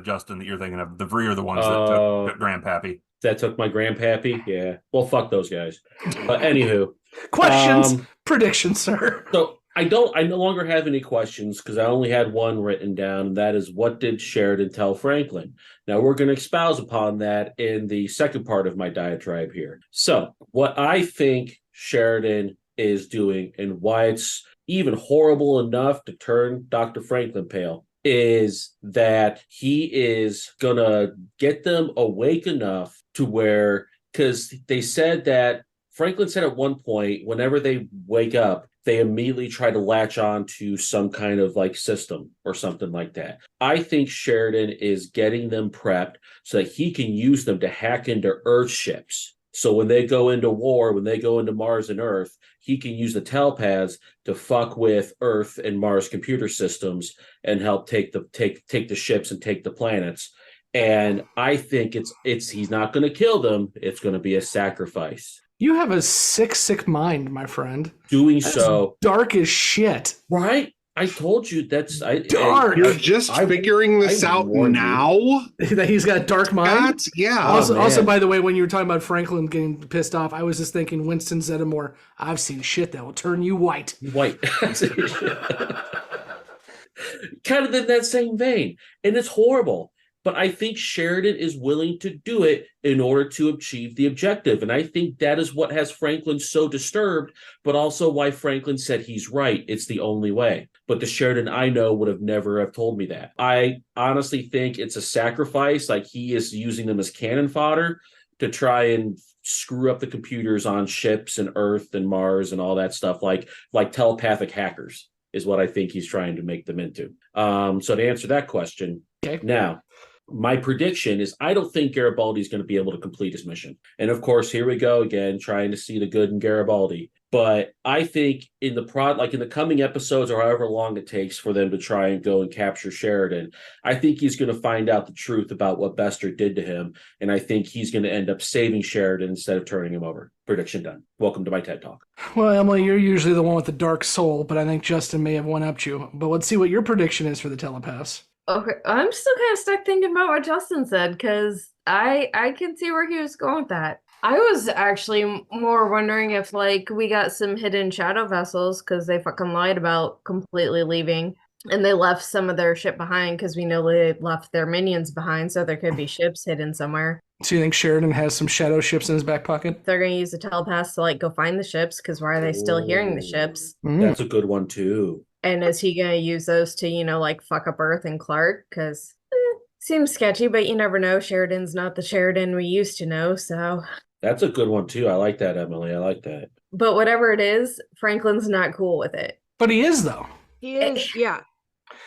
Speaker 12: Justin, that you're thinking of. The Vree are the ones that took grandpappy.
Speaker 8: That took my grandpappy? Yeah. Well, fuck those guys. But anywho.
Speaker 7: Questions, predictions, sir.
Speaker 8: So I no longer have any questions because I only had one written down, and that is, what did Sheridan tell Franklin? Now we're going to expound upon that in the second part of my diatribe here. So what I think Sheridan is doing and why it's even horrible enough to turn Dr. Franklin pale is that he is gonna get them awake enough to where, because they said that Franklin said at one point, whenever they wake up, they immediately try to latch on to some kind of like system or something like that. I think Sheridan is getting them prepped so that he can use them to hack into Earth ships. So when they go into war, when they go into Mars and Earth, he can use the telepaths to fuck with Earth and Mars computer systems and help take the ships and take the planets. And I think it's he's not going to kill them. It's going to be a sacrifice.
Speaker 7: You have a sick mind, my friend.
Speaker 8: Doing so
Speaker 7: dark as shit.
Speaker 8: Right? I told you that's
Speaker 7: dark.
Speaker 11: You're just figuring this out now?
Speaker 7: That he's got a dark mind?
Speaker 11: Yeah.
Speaker 7: Also, by the way, when you were talking about Franklin getting pissed off, I was just thinking Winston Zeddemore, I've seen shit that will turn you white.
Speaker 8: White. Kind of in that same vein. And it's horrible. But I think Sheridan is willing to do it in order to achieve the objective. And I think that is what has Franklin so disturbed, but also why Franklin said he's right. It's the only way. But the Sheridan I know would have never have told me that. I honestly think it's a sacrifice. Like he is using them as cannon fodder to try and screw up the computers on ships and Earth and Mars and all that stuff, like telepathic hackers is what I think he's trying to make them into. So to answer that question,
Speaker 7: okay.
Speaker 8: Now, my prediction is I don't think Garibaldi is going to be able to complete his mission. And of course, here we go again, trying to see the good in Garibaldi. But I think in the coming episodes or however long it takes for them to try and go and capture Sheridan, I think he's going to find out the truth about what Bester did to him. And I think he's going to end up saving Sheridan instead of turning him over. Prediction done. Welcome to my TED Talk.
Speaker 7: Well, Emily, you're usually the one with the dark soul, but I think Justin may have one-upped you. But let's see what your prediction is for the telepaths.
Speaker 9: Okay, I'm still kind of stuck thinking about what Justin said because I can see where he was going with that. I was actually more wondering if like we got some hidden shadow vessels because they fucking lied about completely leaving and they left some of their ship behind because we know they left their minions behind, so there could be ships hidden somewhere.
Speaker 7: So you think Sheridan has some shadow ships in his back pocket?
Speaker 9: They're going to use the telepaths to like go find the ships because why are they still hearing the ships?
Speaker 8: That's a good one too.
Speaker 9: And is he going to use those to, like fuck up Earth and Clark? Because seems sketchy, but you never know. Sheridan's not the Sheridan we used to know, so.
Speaker 8: That's a good one too. I like that, Emily. I like that.
Speaker 9: But whatever it is, Franklin's not cool with it.
Speaker 7: But he is, though.
Speaker 10: He is, yeah.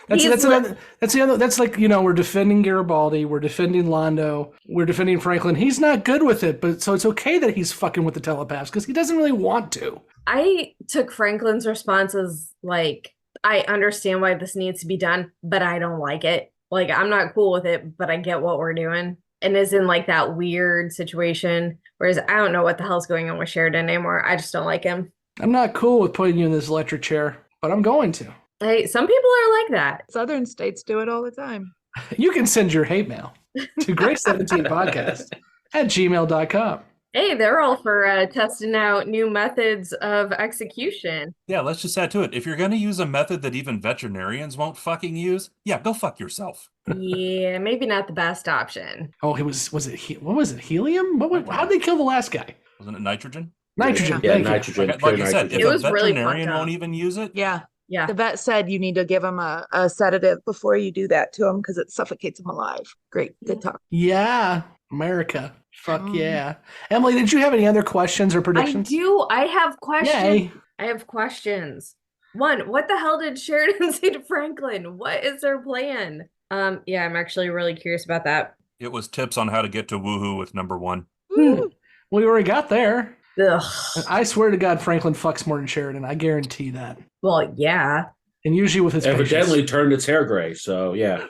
Speaker 7: That's like, we're defending Garibaldi, we're defending Londo, we're defending Franklin. He's not good with it, but so it's okay that he's fucking with the telepaths because he doesn't really want to. I
Speaker 9: took Franklin's response as like, I understand why this needs to be done, but I don't like it. Like, I'm not cool with it, but I get what we're doing. And is in like that weird situation. Whereas I don't know what the hell's going on with Sheridan anymore. I just don't like him. I'm not cool with putting you in this electric chair, but I'm going to. Hey, some people are like that.
Speaker 10: Southern states do it all the time.
Speaker 7: You can send your hate mail to Grace17podcast@gmail.com.
Speaker 9: Hey, they're all for testing out new methods of execution.
Speaker 12: Yeah, let's just add to it. If you're going to use a method that even veterinarians won't fucking use, yeah, go fuck yourself.
Speaker 9: Yeah, maybe not the best option.
Speaker 7: Oh, what was it? Helium? How'd they kill the last guy?
Speaker 12: Wasn't it nitrogen?
Speaker 7: Nitrogen.
Speaker 8: Yeah, nitrogen.
Speaker 12: Like you said, if
Speaker 9: It was
Speaker 12: a
Speaker 9: really
Speaker 12: veterinarian
Speaker 9: fucked up.
Speaker 12: won't even use it,
Speaker 10: Yeah.
Speaker 9: Yeah.
Speaker 10: The vet said you need to give him a sedative before you do that to him because it suffocates him alive. Great. Good talk.
Speaker 7: Yeah. America. Fuck yeah. Emily, did you have any other questions or predictions?
Speaker 9: I do. I have questions.
Speaker 7: Yay.
Speaker 9: I have questions. One, what the hell did Sheridan say to Franklin? What is their plan? Yeah, I'm actually really curious about that.
Speaker 12: it was tips on how to get to woohoo with number one.
Speaker 7: We already got there.
Speaker 9: Ugh.
Speaker 7: And I swear to God, Franklin fucks more than Sheridan. I guarantee that.
Speaker 9: Well, yeah.
Speaker 7: And usually with his
Speaker 8: evidently turned its hair gray, so yeah.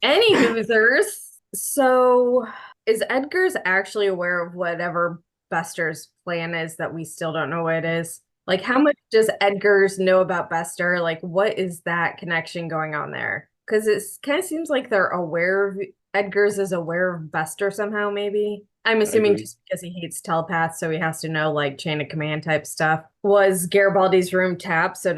Speaker 9: Any hoosers. So is Edgars actually aware of whatever Bester's plan is that we still don't know what it is? Like, how much does Edgars know about Bester? Like, what is that connection going on there? Because it kind of seems like they're aware of Edgars is aware of Bester somehow, maybe. I'm assuming just because he hates telepaths, so he has to know like chain of command type stuff. Was Garibaldi's room tapped? So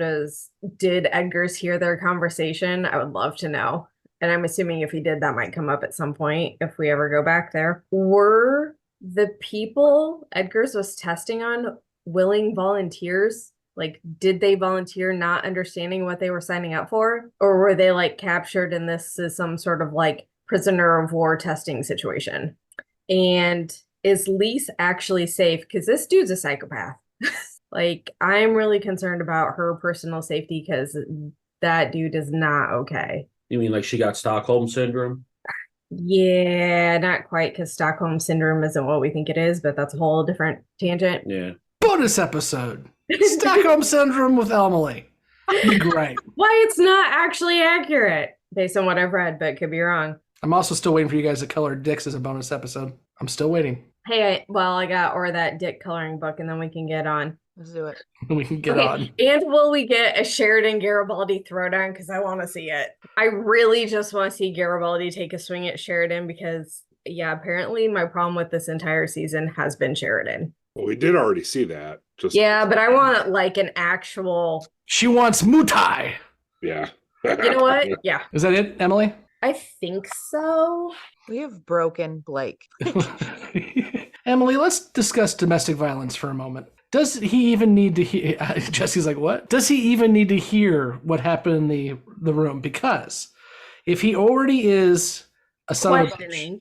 Speaker 9: did Edgars hear their conversation? I would love to know. And I'm assuming if he did, that might come up at some point if we ever go back there. Were the people Edgars was testing on willing volunteers? Like, did they volunteer not understanding what they were signing up for? Or were they like captured and this is some sort of like prisoner of war testing situation? And is Lise actually safe? Because this dude's a psychopath. Like, I'm really concerned about her personal safety because that dude is not okay.
Speaker 8: You mean like she got Stockholm syndrome?
Speaker 9: Yeah, not quite, because Stockholm syndrome isn't what we think it is, but that's a whole different tangent.
Speaker 8: Yeah.
Speaker 7: Bonus episode. Stockholm syndrome with Emily. Be great.
Speaker 9: Why it's not actually accurate based on what I've read, but could be wrong.
Speaker 7: I'm also still waiting for you guys to color dicks as a bonus episode. I'm still waiting.
Speaker 9: Hey, I got or that dick coloring book, and then we can get on.
Speaker 10: Let's do it.
Speaker 7: We can get on.
Speaker 9: And will we get a Sheridan Garibaldi throwdown? Because I want to see it. I really just want to see Garibaldi take a swing at Sheridan because, yeah, apparently my problem with this entire season has been Sheridan.
Speaker 11: Well, we did already see that.
Speaker 9: Yeah, but I want like an actual.
Speaker 7: She wants Mutai.
Speaker 11: Yeah.
Speaker 9: You know what? Yeah.
Speaker 7: Is that it, Emily?
Speaker 9: I think so.
Speaker 10: We have broken Blake.
Speaker 7: Emily, let's discuss domestic violence for a moment. Does he even need to hear? Jessie's like, what? Does he even need to hear what happened in the room? Because if he already is a son of a bitch,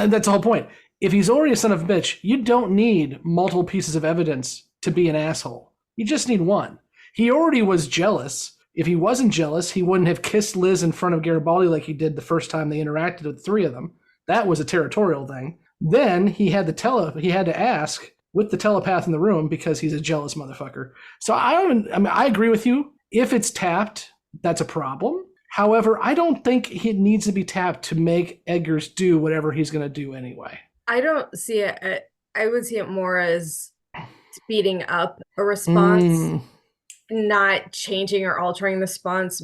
Speaker 7: that's the whole point. If he's already a son of a bitch, you don't need multiple pieces of evidence to be an asshole. You just need one. He already was jealous. If he wasn't jealous, he wouldn't have kissed Liz in front of Garibaldi like he did the first time they interacted with the three of them. That was a territorial thing. Then he had to ask with the telepath in the room because he's a jealous motherfucker. So I agree with you. If it's tapped, that's a problem. However, I don't think it needs to be tapped to make Edgars do whatever he's going to do anyway.
Speaker 9: I don't see it. I would see it more as speeding up a response, not changing or altering the response.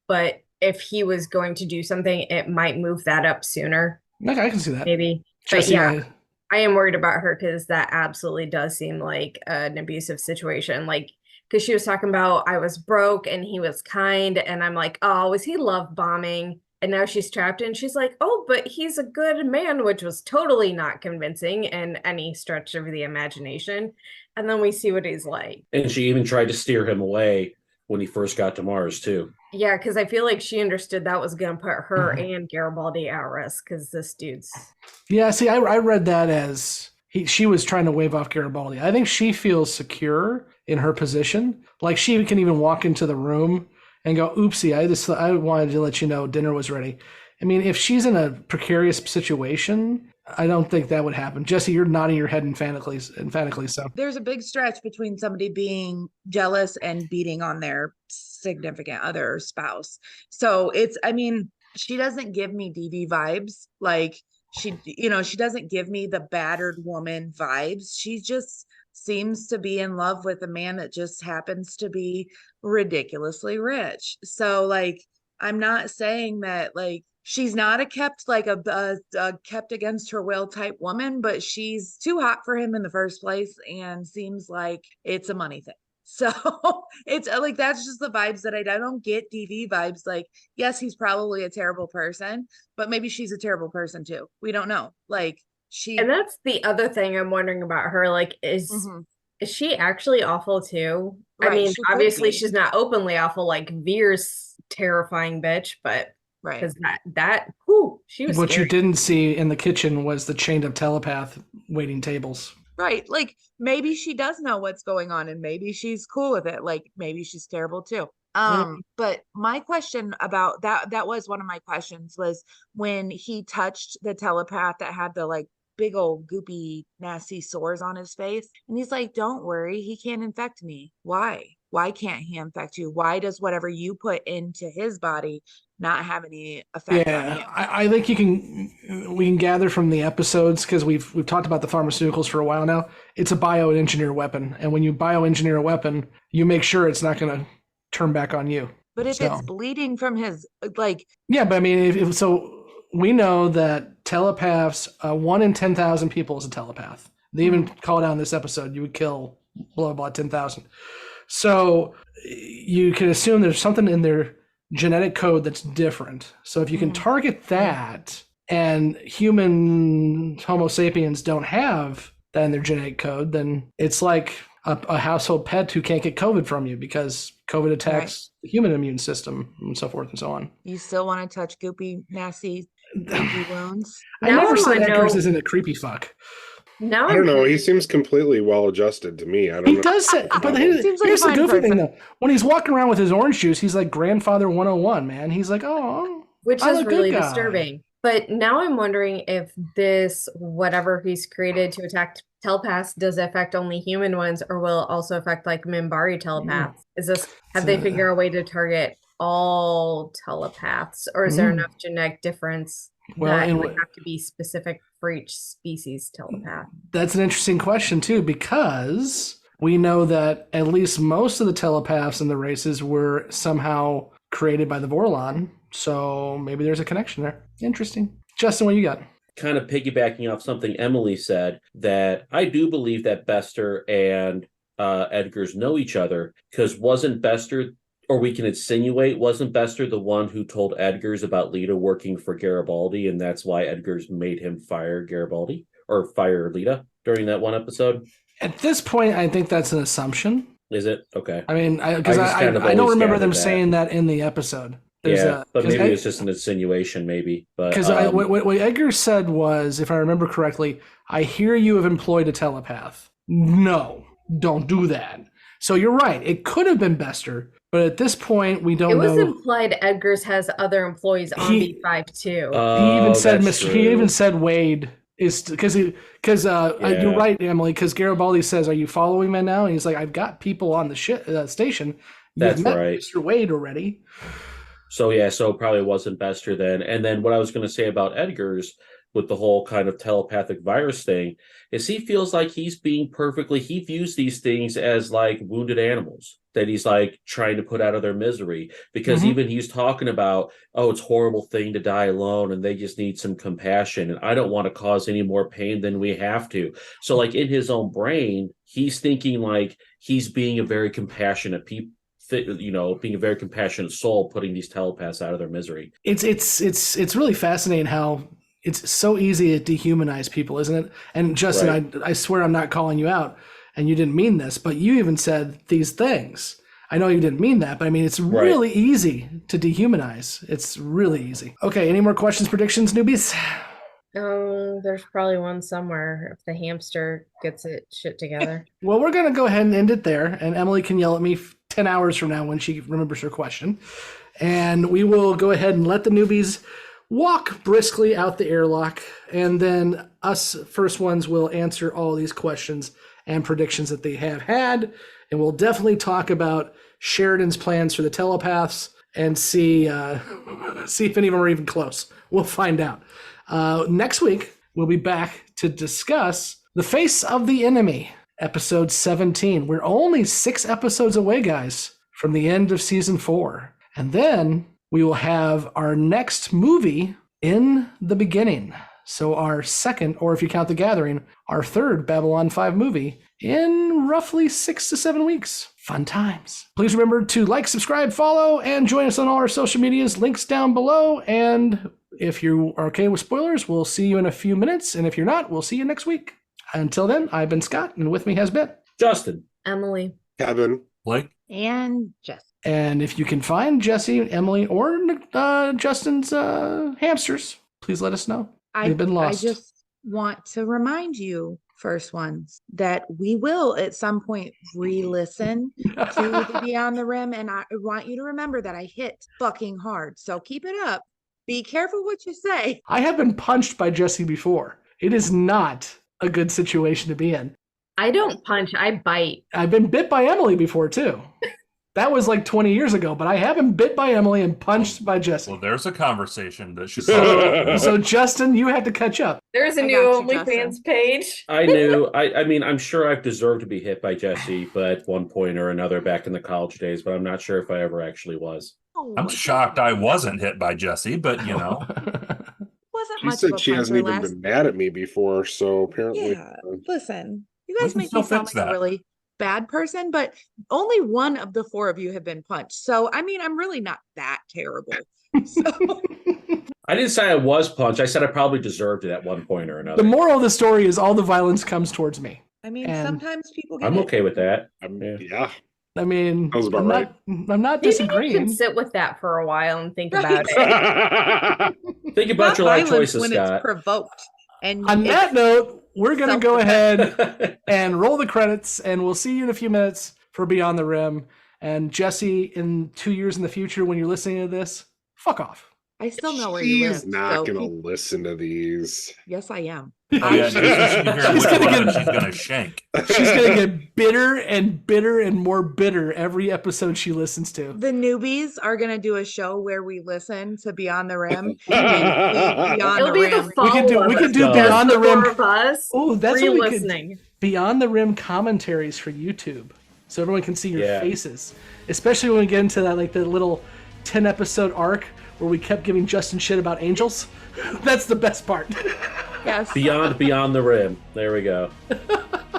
Speaker 9: But if he was going to do something, it might move that up sooner.
Speaker 7: Okay, I can see that.
Speaker 9: Maybe. But yeah, I am worried about her because that absolutely does seem like an abusive situation. Like, because she was talking about I was broke and he was kind. And I'm like, oh, was he love bombing? And now she's trapped and she's like, oh, but he's a good man, which was totally not convincing in any stretch of the imagination. And then we see what he's like.
Speaker 8: And she even tried to steer him away when he first got to Mars, too.
Speaker 9: Yeah, because I feel like she understood that was going to put her and Garibaldi at risk because this dude's...
Speaker 7: Yeah, see, I read that as she was trying to wave off Garibaldi. I think she feels secure in her position. Like, she can even walk into the room and go, oopsie, I wanted to let you know dinner was ready. I mean, if she's in a precarious situation, I don't think that would happen. Jessi, you're nodding your head emphatically. So
Speaker 10: there's a big stretch between somebody being jealous and beating on their significant other or spouse. So she doesn't give me DV vibes. Like she doesn't give me the battered woman vibes. She just seems to be in love with a man that just happens to be ridiculously rich. So like, I'm not saying that like, she's not a kept against her will type woman, but she's too hot for him in the first place and seems like it's a money thing. So it's like, that's just the vibes that I don't get DV vibes. Like, yes, he's probably a terrible person, but maybe she's a terrible person too. We don't know. Like
Speaker 9: and that's the other thing I'm wondering about her. Like, is she actually awful too? Right, I mean, obviously she's not openly awful like Veer's terrifying bitch, but right, because she was
Speaker 7: what
Speaker 9: scary.
Speaker 7: You didn't see in the kitchen was the chain of telepath waiting tables.
Speaker 10: Right, like maybe she does know what's going on and maybe she's cool with it. Like maybe she's terrible too. But my question about that was one of my questions was when he touched the telepath that had the like big old goopy nasty sores on his face, and he's like, don't worry, he can't infect me. Why can't he infect you? Why does whatever you put into his body not have any effect on you?
Speaker 7: I think we can gather from the episodes, because we've talked about the pharmaceuticals for a while now. It's a bioengineer weapon, and when you bioengineer a weapon, you make sure it's not going to turn back on you.
Speaker 10: But if it's bleeding from his like,
Speaker 7: yeah, but I mean, so we know that telepaths, 1 in 10,000 people is a telepath. They even call it out in this episode, you would kill blah, blah, 10,000. So you can assume there's something in their genetic code that's different. So if you can target that, and human Homo sapiens don't have that in their genetic code, then it's like a household pet who can't get COVID from you because COVID attacks the human immune system and so forth and so on.
Speaker 10: You still want to touch goopy, nasty wounds?
Speaker 7: I never said Edgars isn't a creepy fuck.
Speaker 9: Now
Speaker 11: I don't know. He seems completely well-adjusted to me. I don't know.
Speaker 7: He does say, but here's the goofy thing, though. When he's walking around with his orange juice, he's like grandfather 101, man. He's like, oh,
Speaker 9: which
Speaker 7: I'm
Speaker 9: is
Speaker 7: a good
Speaker 9: really
Speaker 7: guy.
Speaker 9: disturbing. But now I'm wondering if this, whatever he's created to attack telepaths, does it affect only human ones, or will it also affect like Minbari telepaths? Have they figured out a way to target all telepaths, or is there enough genetic difference that it would have to be specific for each species telepath?
Speaker 7: That's an interesting question too, because we know that at least most of the telepaths in the races were somehow created by the Vorlon, so maybe there's a connection there. Interesting. Justin, what you got?
Speaker 8: Kind of piggybacking off something Emily said, that I do believe that Bester and Edgars know each other, because wasn't Bester, or we can insinuate, wasn't Bester the one who told Edgars about Lyta working for Garibaldi, and that's why Edgars made him fire Garibaldi, or fire Lyta during that one episode?
Speaker 7: At this point, I think that's an assumption.
Speaker 8: Is it? Okay.
Speaker 7: I mean, I don't remember them saying that in the episode.
Speaker 8: But maybe it's just an insinuation, maybe. Because
Speaker 7: what Edgars said was, if I remember correctly, I hear you have employed a telepath. No, don't do that. So you're right. It could have been Bester, but at this point, we don't know.
Speaker 9: It was implied Edgars has other employees on B5 too.
Speaker 7: He even said Wade is because you're right, Emily. Because Garibaldi says, "Are you following me now?" And he's like, "I've got people on the station."
Speaker 8: That's right,
Speaker 7: Mr. Wade already.
Speaker 8: So it probably wasn't Bester then. And then what I was going to say about Edgars with the whole kind of telepathic virus thing is he feels like he views these things as like wounded animals that he's like trying to put out of their misery, because even he's talking about, oh, it's a horrible thing to die alone and they just need some compassion, and I don't want to cause any more pain than we have to. So like in his own brain, he's thinking like he's being a very compassionate being a very compassionate soul, putting these telepaths out of their misery.
Speaker 7: It's really fascinating how it's so easy to dehumanize people, isn't it? And Justin, right. I swear I'm not calling you out, and you didn't mean this, but you even said these things. I know you didn't mean that, but I mean, it's really easy to dehumanize. It's really easy. Okay, any more questions, predictions, newbies?
Speaker 9: Oh, there's probably one somewhere if the hamster gets it shit together.
Speaker 7: Well, we're going to go ahead and end it there, and Emily can yell at me 10 hours from now when she remembers her question. And we will go ahead and let the newbies walk briskly out the airlock, and then us first ones will answer all these questions and predictions that they have had, and we'll definitely talk about Sheridan's plans for the telepaths and see if any of them are even close. We'll find out. Next week, we'll be back to discuss The Face of the Enemy, episode 17. We're only 6 episodes away, guys, from the end of season 4. And then we will have our next movie, In the Beginning. So our second, or if you count The Gathering, our third Babylon 5 movie in roughly 6 to 7 weeks. Fun times. Please remember to like, subscribe, follow, and join us on all our social medias. Links down below. And if you are okay with spoilers, we'll see you in a few minutes. And if you're not, we'll see you next week. Until then, I've been Scott, and with me has been
Speaker 8: Justin,
Speaker 9: Emily,
Speaker 11: Kevin,
Speaker 12: Blake,
Speaker 10: and Jess.
Speaker 7: And if you can find Jessi, Emily, or Justin's hamsters, please let us know. They've been lost.
Speaker 10: I just want to remind you, first ones, that we will at some point re-listen to the Beyond the Rim, and I want you to remember that I hit fucking hard. So keep it up. Be careful what you say.
Speaker 7: I have been punched by Jessi before. It is not a good situation to be in.
Speaker 9: I don't punch, I bite.
Speaker 7: I've been bit by Emily before too. That was like 20 years ago, but I have been bit by Emily and punched by Jessi.
Speaker 12: Well, there's a conversation that should.
Speaker 7: So Justin, you have to catch up.
Speaker 9: There's a new OnlyFans page.
Speaker 8: I knew. I mean, I'm sure I've deserved to be hit by Jessi, but at one point or another back in the college days, but I'm not sure if I ever actually was.
Speaker 12: I'm shocked I wasn't hit by Jessi, but you know.
Speaker 11: She said she hasn't even been mad at me before, so apparently.
Speaker 10: Yeah, listen, you guys make me sound like a really bad person, but only one of the 4 of you have been punched. So, I mean, I'm really not that terrible. So.
Speaker 8: I didn't say I was punched. I said I probably deserved it at one point or another.
Speaker 7: The moral of the story is all the violence comes towards me.
Speaker 10: I mean, sometimes people get
Speaker 8: I'm okay with that.
Speaker 11: Yeah.
Speaker 7: I mean,
Speaker 11: that was about right.
Speaker 7: I'm not disagreeing.
Speaker 9: You can sit with that for a while and think about it.
Speaker 8: Think about your life choices,
Speaker 10: when
Speaker 8: Scott.
Speaker 10: it's provoked. And
Speaker 7: on that note, we're going to go ahead and roll the credits, and we'll see you in a few minutes for Beyond the Rim. And Jessi, in 2 years in the future, when you're listening to this, fuck off.
Speaker 10: I still know where you live.
Speaker 11: She's not going to listen to these.
Speaker 10: Yes, I am.
Speaker 12: Oh, yeah, she's going to shank.
Speaker 7: She's going to get bitter and more bitter every episode she listens to.
Speaker 10: The newbies are going to do a show where we listen to Beyond the Rim. Beyond the Rim.
Speaker 7: We can do Beyond the Rim.
Speaker 9: Oh,
Speaker 7: that's what we could. Beyond the Rim commentaries for YouTube, so everyone can see your faces. Especially when we get into that, like the little 10-episode arc where we kept giving Justin shit about angels. That's the best part.
Speaker 10: Yes.
Speaker 8: Beyond the Rim. There we go.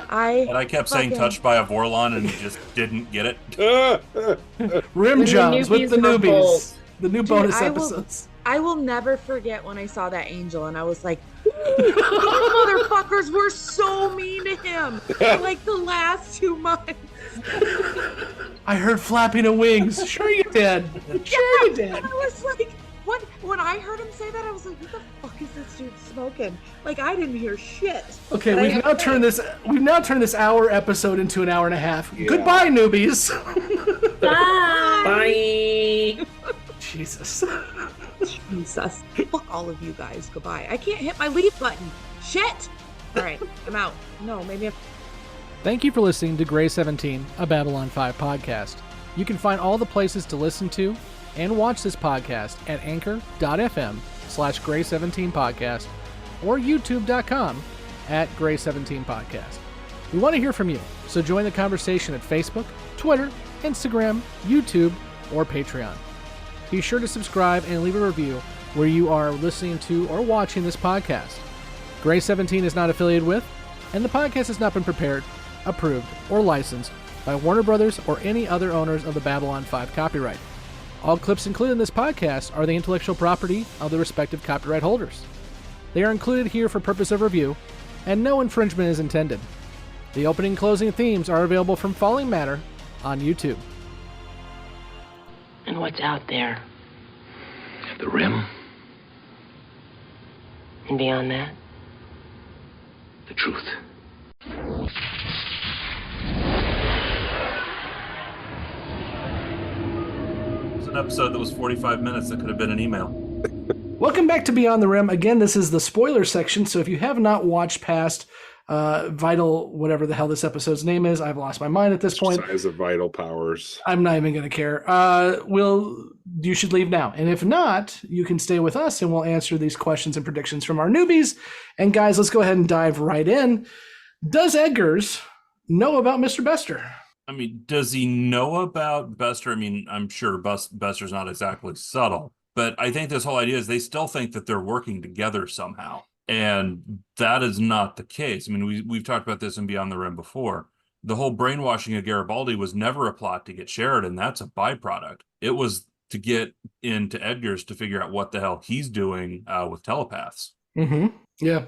Speaker 12: I kept saying touched by a Vorlon and he just didn't get it.
Speaker 7: Rim jobs with the newbies. The new bonus episodes.
Speaker 10: I will never forget when I saw that angel and I was like, motherfuckers were so mean to him for like the last 2 months.
Speaker 7: I heard flapping of wings. Sure you did. Sure you did.
Speaker 10: I was like, what? When I heard him say that, I was like, what the fuck is this dude smoking? Like, I didn't hear shit.
Speaker 7: Okay, we've now turned this hour episode into an hour and a half. Yeah. Goodbye, newbies.
Speaker 8: Bye.
Speaker 7: Jesus.
Speaker 10: Fuck all of you guys. Goodbye. I can't hit my leave button. Shit. All right, I'm out. No, maybe.
Speaker 7: Thank you for listening to Grey 17, a Babylon 5 podcast. You can find all the places to listen to and watch this podcast at anchor.fm/Grey17podcast or youtube.com at Grey17podcast. We want to hear from you, so join the conversation at Facebook, Twitter, Instagram, YouTube, or Patreon. Be sure to subscribe and leave a review where you are listening to or watching this podcast. Grey 17 is not affiliated with, and the podcast has not been prepared, approved, or licensed by Warner Brothers or any other owners of the Babylon 5 copyright. All clips included in this podcast are the intellectual property of the respective copyright holders. They are included here for purpose of review, and no infringement is intended. The opening and closing themes are available from Falling Matter on YouTube.
Speaker 4: And what's out there?
Speaker 3: The rim.
Speaker 4: And beyond that?
Speaker 3: The truth.
Speaker 12: It's an episode that was 45 minutes that could have been an email.
Speaker 7: Welcome back to Beyond the Rim. Again, this is the spoiler section, so if you have not watched past Vital, whatever the hell this episode's name is, I've lost my mind at this point.
Speaker 11: Exercise of vital powers.
Speaker 7: I'm not even going to care. You should leave now. And if not, you can stay with us and we'll answer these questions and predictions from our newbies. And guys, let's go ahead and dive right in. Does Edgars know about Mr. Bester?
Speaker 12: I mean, does he know about Bester? I mean, I'm sure Bester's not exactly subtle, but I think this whole idea is they still think that they're working together somehow. And that is not the case. I mean, we've talked about this in Beyond the Rim before. The whole brainwashing of Garibaldi was never a plot to get Sheridan. That's a byproduct. It was to get into Edgars to figure out what the hell he's doing with telepaths.
Speaker 7: Mm-hmm. Yeah.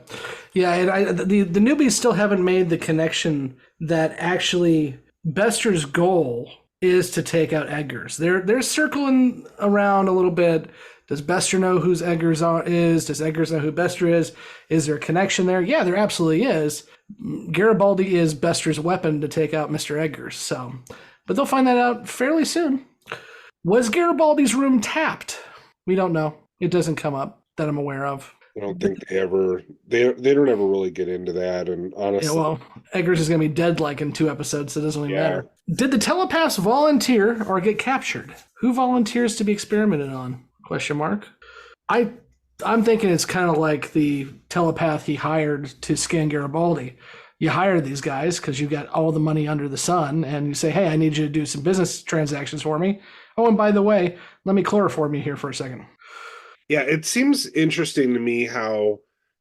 Speaker 7: And the newbies still haven't made the connection that actually Bester's goal is to take out Edgars. They're circling around a little bit. Does Bester know who Edgars is? Does Edgars know who Bester is? Is there a connection there? Yeah, there absolutely is. Garibaldi is Bester's weapon to take out Mr. Edgars. So, but they'll find that out fairly soon. Was Garibaldi's room tapped? We don't know. It doesn't come up that I'm aware of.
Speaker 11: I don't think they don't ever really get into that. And honestly,
Speaker 7: yeah, well, Edgars is going to be dead like in 2 episodes, so it doesn't really matter. Did the telepaths volunteer or get captured? Who volunteers to be experimented on? ? I'm thinking it's kind of like the telepath he hired to scan Garibaldi. You hire these guys because you've got all the money under the sun, and you say, hey, I need you to do some business transactions for me. Oh, and by the way, let me chloroform you here for a second.
Speaker 11: Yeah, it seems interesting to me how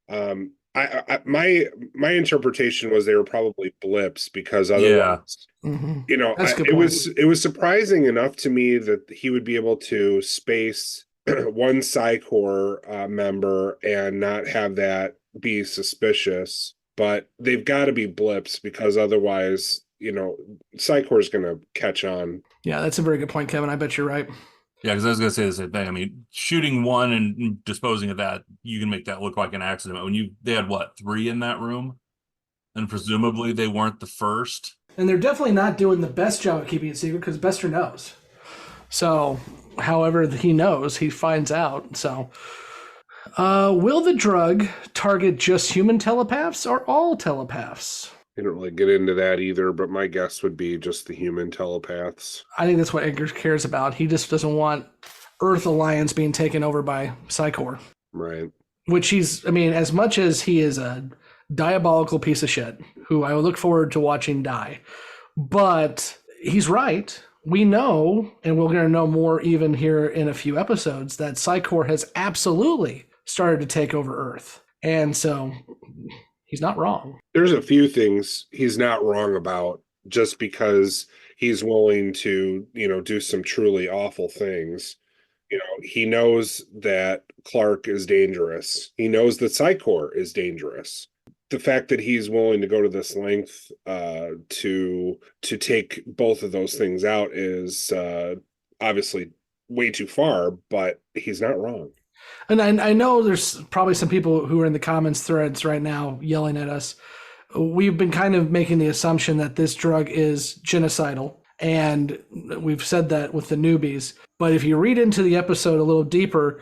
Speaker 11: my interpretation was they were probably blips because otherwise, it was surprising enough to me that he would be able to space one Psi-Corps member and not have that be suspicious, but they've got to be blips because otherwise, Psi-Corps is going to catch on.
Speaker 7: Yeah, that's a very good point, Kevin. I bet you're right.
Speaker 12: Yeah, because I was going to say the same thing. I mean, shooting one and disposing of that, you can make that look like an accident. They had what, 3 in that room? And presumably they weren't the first.
Speaker 7: And they're definitely not doing the best job of keeping it secret because Bester knows. So, however he knows, he finds out. So, will the drug target just human telepaths or all telepaths?
Speaker 11: I don't really get into that either, but my guess would be just the human telepaths.
Speaker 7: I think that's what Edgars cares about. He just doesn't want Earth Alliance being taken over by Psychor.
Speaker 11: Right.
Speaker 7: Which as much as he is a diabolical piece of shit, who I would look forward to watching die, but he's right. We know, and we're going to know more even here in a few episodes, that Psychor has absolutely started to take over Earth. And so he's not wrong.
Speaker 11: There's a few things he's not wrong about just because he's willing to, do some truly awful things. He knows that Clark is dangerous. He knows that Psychor is dangerous. The fact that he's willing to go to this length to take both of those things out is obviously way too far, but he's not wrong.
Speaker 7: And I know there's probably some people who are in the comments threads right now yelling at us. We've been kind of making the assumption that this drug is genocidal, and we've said that with the newbies. But if you read into the episode a little deeper,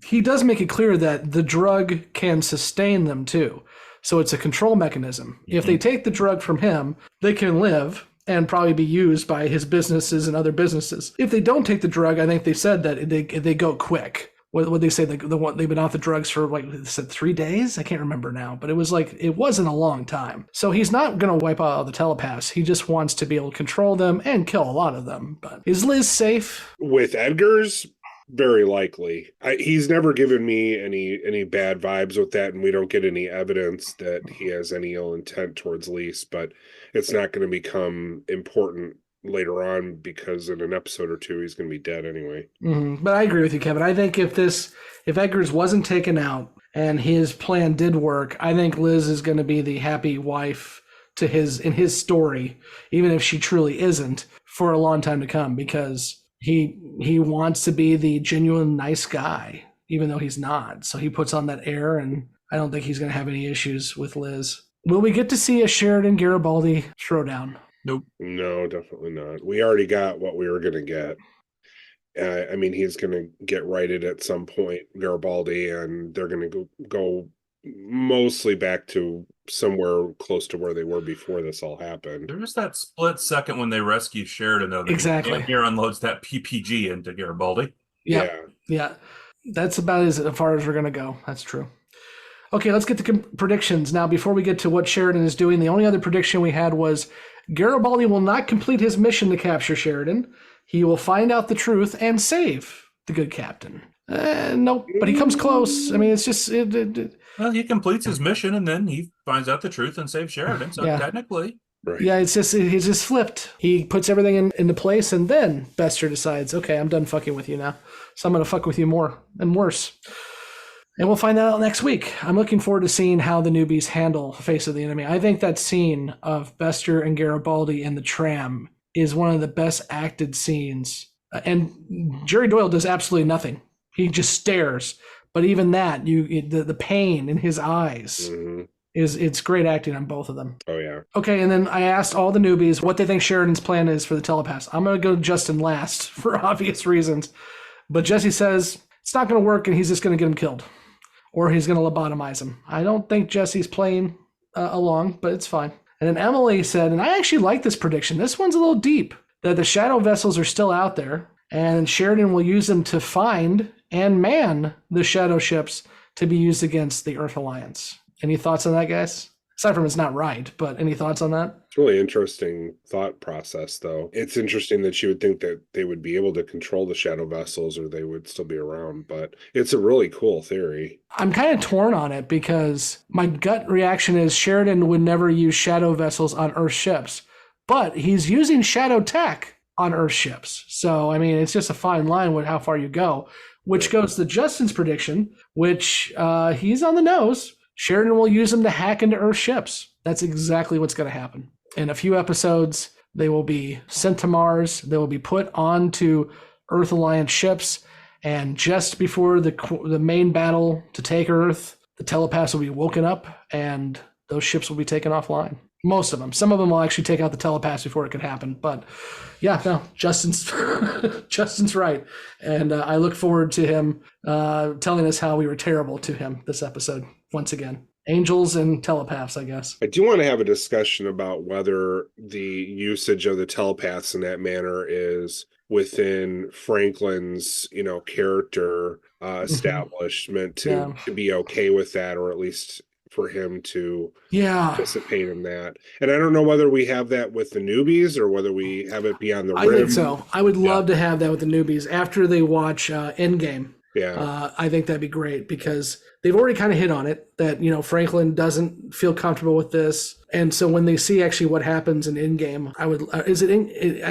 Speaker 7: he does make it clear that the drug can sustain them too. So it's a control mechanism. Mm-hmm. If they take the drug from him, they can live and probably be used by his businesses and other businesses. If they don't take the drug, I think they said that they go quick. What they say, they've been off the drugs for, like, they said 3 days? I can't remember now, but it wasn't a long time. So he's not going to wipe out all the telepaths. He just wants to be able to control them and kill a lot of them. But is Liz safe?
Speaker 11: With Edgars, very likely. He's never given me any bad vibes with that, and we don't get any evidence that he has any ill intent towards Lise, but it's not going to become important later on because in an episode or two he's going to be dead anyway.
Speaker 7: Mm-hmm. But I agree with you, Kevin. I think if Edgars wasn't taken out and his plan did work, I think Liz is going to be the happy wife in his story, even if she truly isn't, for a long time to come, because he wants to be the genuine nice guy, even though he's not. So he puts on that air, and I don't think he's going to have any issues with Liz. Will we get to see a Sheridan Garibaldi throwdown?
Speaker 12: Nope.
Speaker 11: No, definitely not. We already got what we were going to get. He's going to get righted at some point, Garibaldi, and they're going to go mostly back to somewhere close to where they were before this all happened.
Speaker 12: There was that split second when they rescue Sheridan, though.
Speaker 7: Exactly.
Speaker 12: Here unloads that PPG into Garibaldi.
Speaker 7: Yeah. That's about as far as we're going to go. That's true. Okay, let's get to predictions. Now, before we get to what Sheridan is doing, the only other prediction we had was Garibaldi will not complete his mission to capture Sheridan. He will find out the truth and save the good captain. Nope, but he comes close. It's just...
Speaker 12: Well, he completes his mission, and then he finds out the truth and saves Sheridan, so technically...
Speaker 11: Right.
Speaker 7: Yeah, he's just flipped. He puts everything into place, and then Bester decides, okay, I'm done fucking with you now, so I'm going to fuck with you more and worse. And we'll find that out next week. I'm looking forward to seeing how the newbies handle Face of the Enemy. I think that scene of Bester and Garibaldi in the tram is one of the best acted scenes. And Jerry Doyle does absolutely nothing. He just stares. But even that, the pain in his eyes, it's great acting on both of them.
Speaker 11: Oh, yeah.
Speaker 7: Okay, and then I asked all the newbies what they think Sheridan's plan is for the telepaths. I'm going to go to Justin last for obvious reasons. But Jessi says it's not going to work and he's just going to get him killed. Or he's going to lobotomize him. I don't think Jessi's playing along, but it's fine. And then Emily said, and I actually like this prediction. This one's a little deep, that the shadow vessels are still out there, and Sheridan will use them to find and man the shadow ships to be used against the Earth Alliance. Any thoughts on that, guys? Aside from it's not right, but any thoughts on that?
Speaker 11: It's a really interesting thought process, though. It's interesting that you would think that they would be able to control the shadow vessels or they would still be around, but it's a really cool theory.
Speaker 7: I'm kind of torn on it because my gut reaction is Sheridan would never use shadow vessels on Earth ships, but he's using shadow tech on Earth ships. So, it's just a fine line with how far you go, which goes to Justin's prediction, which he's on the nose. Sheridan will use them to hack into Earth ships. That's exactly what's going to happen. In a few episodes, they will be sent to Mars. They will be put onto Earth Alliance ships, and just before the main battle to take Earth, the telepaths will be woken up, and those ships will be taken offline. Most of them. Some of them will actually take out the telepaths before it could happen. But yeah, no, Justin's Justin's right. And I look forward to him telling us how we were terrible to him this episode once again. Angels and telepaths, I guess.
Speaker 11: I do want to have a discussion about whether the usage of the telepaths in that manner is within Franklin's, character establishment to be okay with that, or at least for him to participate in that. And I don't know whether we have that with the newbies or whether we have it beyond the rim.
Speaker 7: I think so. I would love to have that with the newbies after they watch Endgame.
Speaker 11: Yeah.
Speaker 7: I think that'd be great because they've already kind of hit on it that, Franklin doesn't feel comfortable with this. And so when they see actually what happens in Endgame, I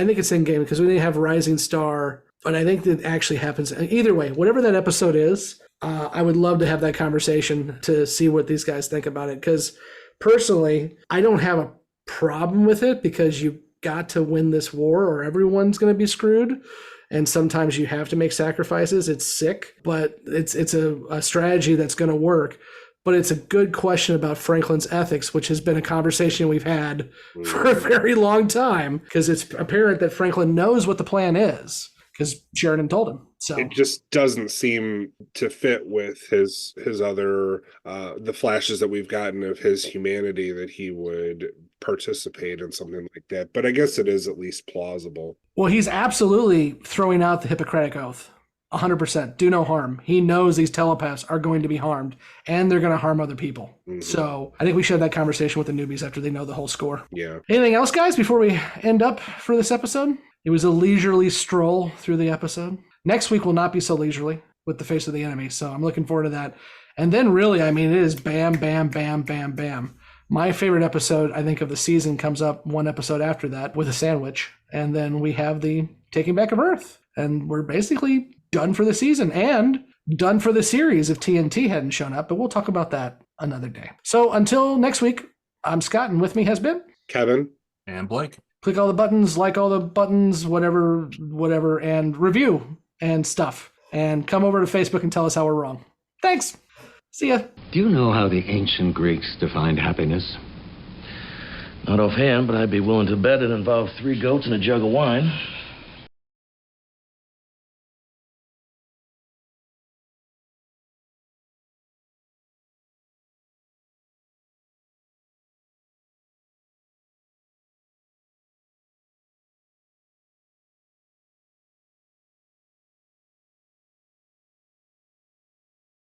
Speaker 7: think it's Endgame because we didn't have Rising Star, but I think that actually happens. Either way, whatever that episode is, I would love to have that conversation to see what these guys think about it. Because personally, I don't have a problem with it because you got to win this war or everyone's going to be screwed. And sometimes you have to make sacrifices. It's sick, but it's a strategy that's going to work. But it's a good question about Franklin's ethics, which has been a conversation we've had for a very long time because it's apparent that Franklin knows what the plan is because Sheridan told him. So
Speaker 11: it just doesn't seem to fit with his other the flashes that we've gotten of his humanity that he would participate in something like that. But I guess it is at least plausible.
Speaker 7: Well, he's absolutely throwing out the Hippocratic Oath. 100%. Do no harm. He knows these telepaths are going to be harmed and they're going to harm other people. Mm-hmm. So I think we should have that conversation with the newbies after they know the whole score.
Speaker 11: Yeah.
Speaker 7: Anything else, guys, before we end up for this episode? It was a leisurely stroll through the episode. Next week will not be so leisurely with the face of the enemy. So I'm looking forward to that. And then really, it is bam, bam, bam, bam, bam. My favorite episode, I think, of the season comes up one episode after that with a sandwich. And then we have the Taking Back of Earth. And we're basically done for the season and done for the series if TNT hadn't shown up. But we'll talk about that another day. So until next week, I'm Scott, and with me has been
Speaker 11: Kevin
Speaker 12: and Blake.
Speaker 7: Click all the buttons, like all the buttons, whatever, and review and stuff. And come over to Facebook and tell us how we're wrong. Thanks. See ya.
Speaker 3: Do you know how the ancient Greeks defined happiness?
Speaker 1: Not offhand, but I'd be willing to bet it involved 3 goats and a jug of wine.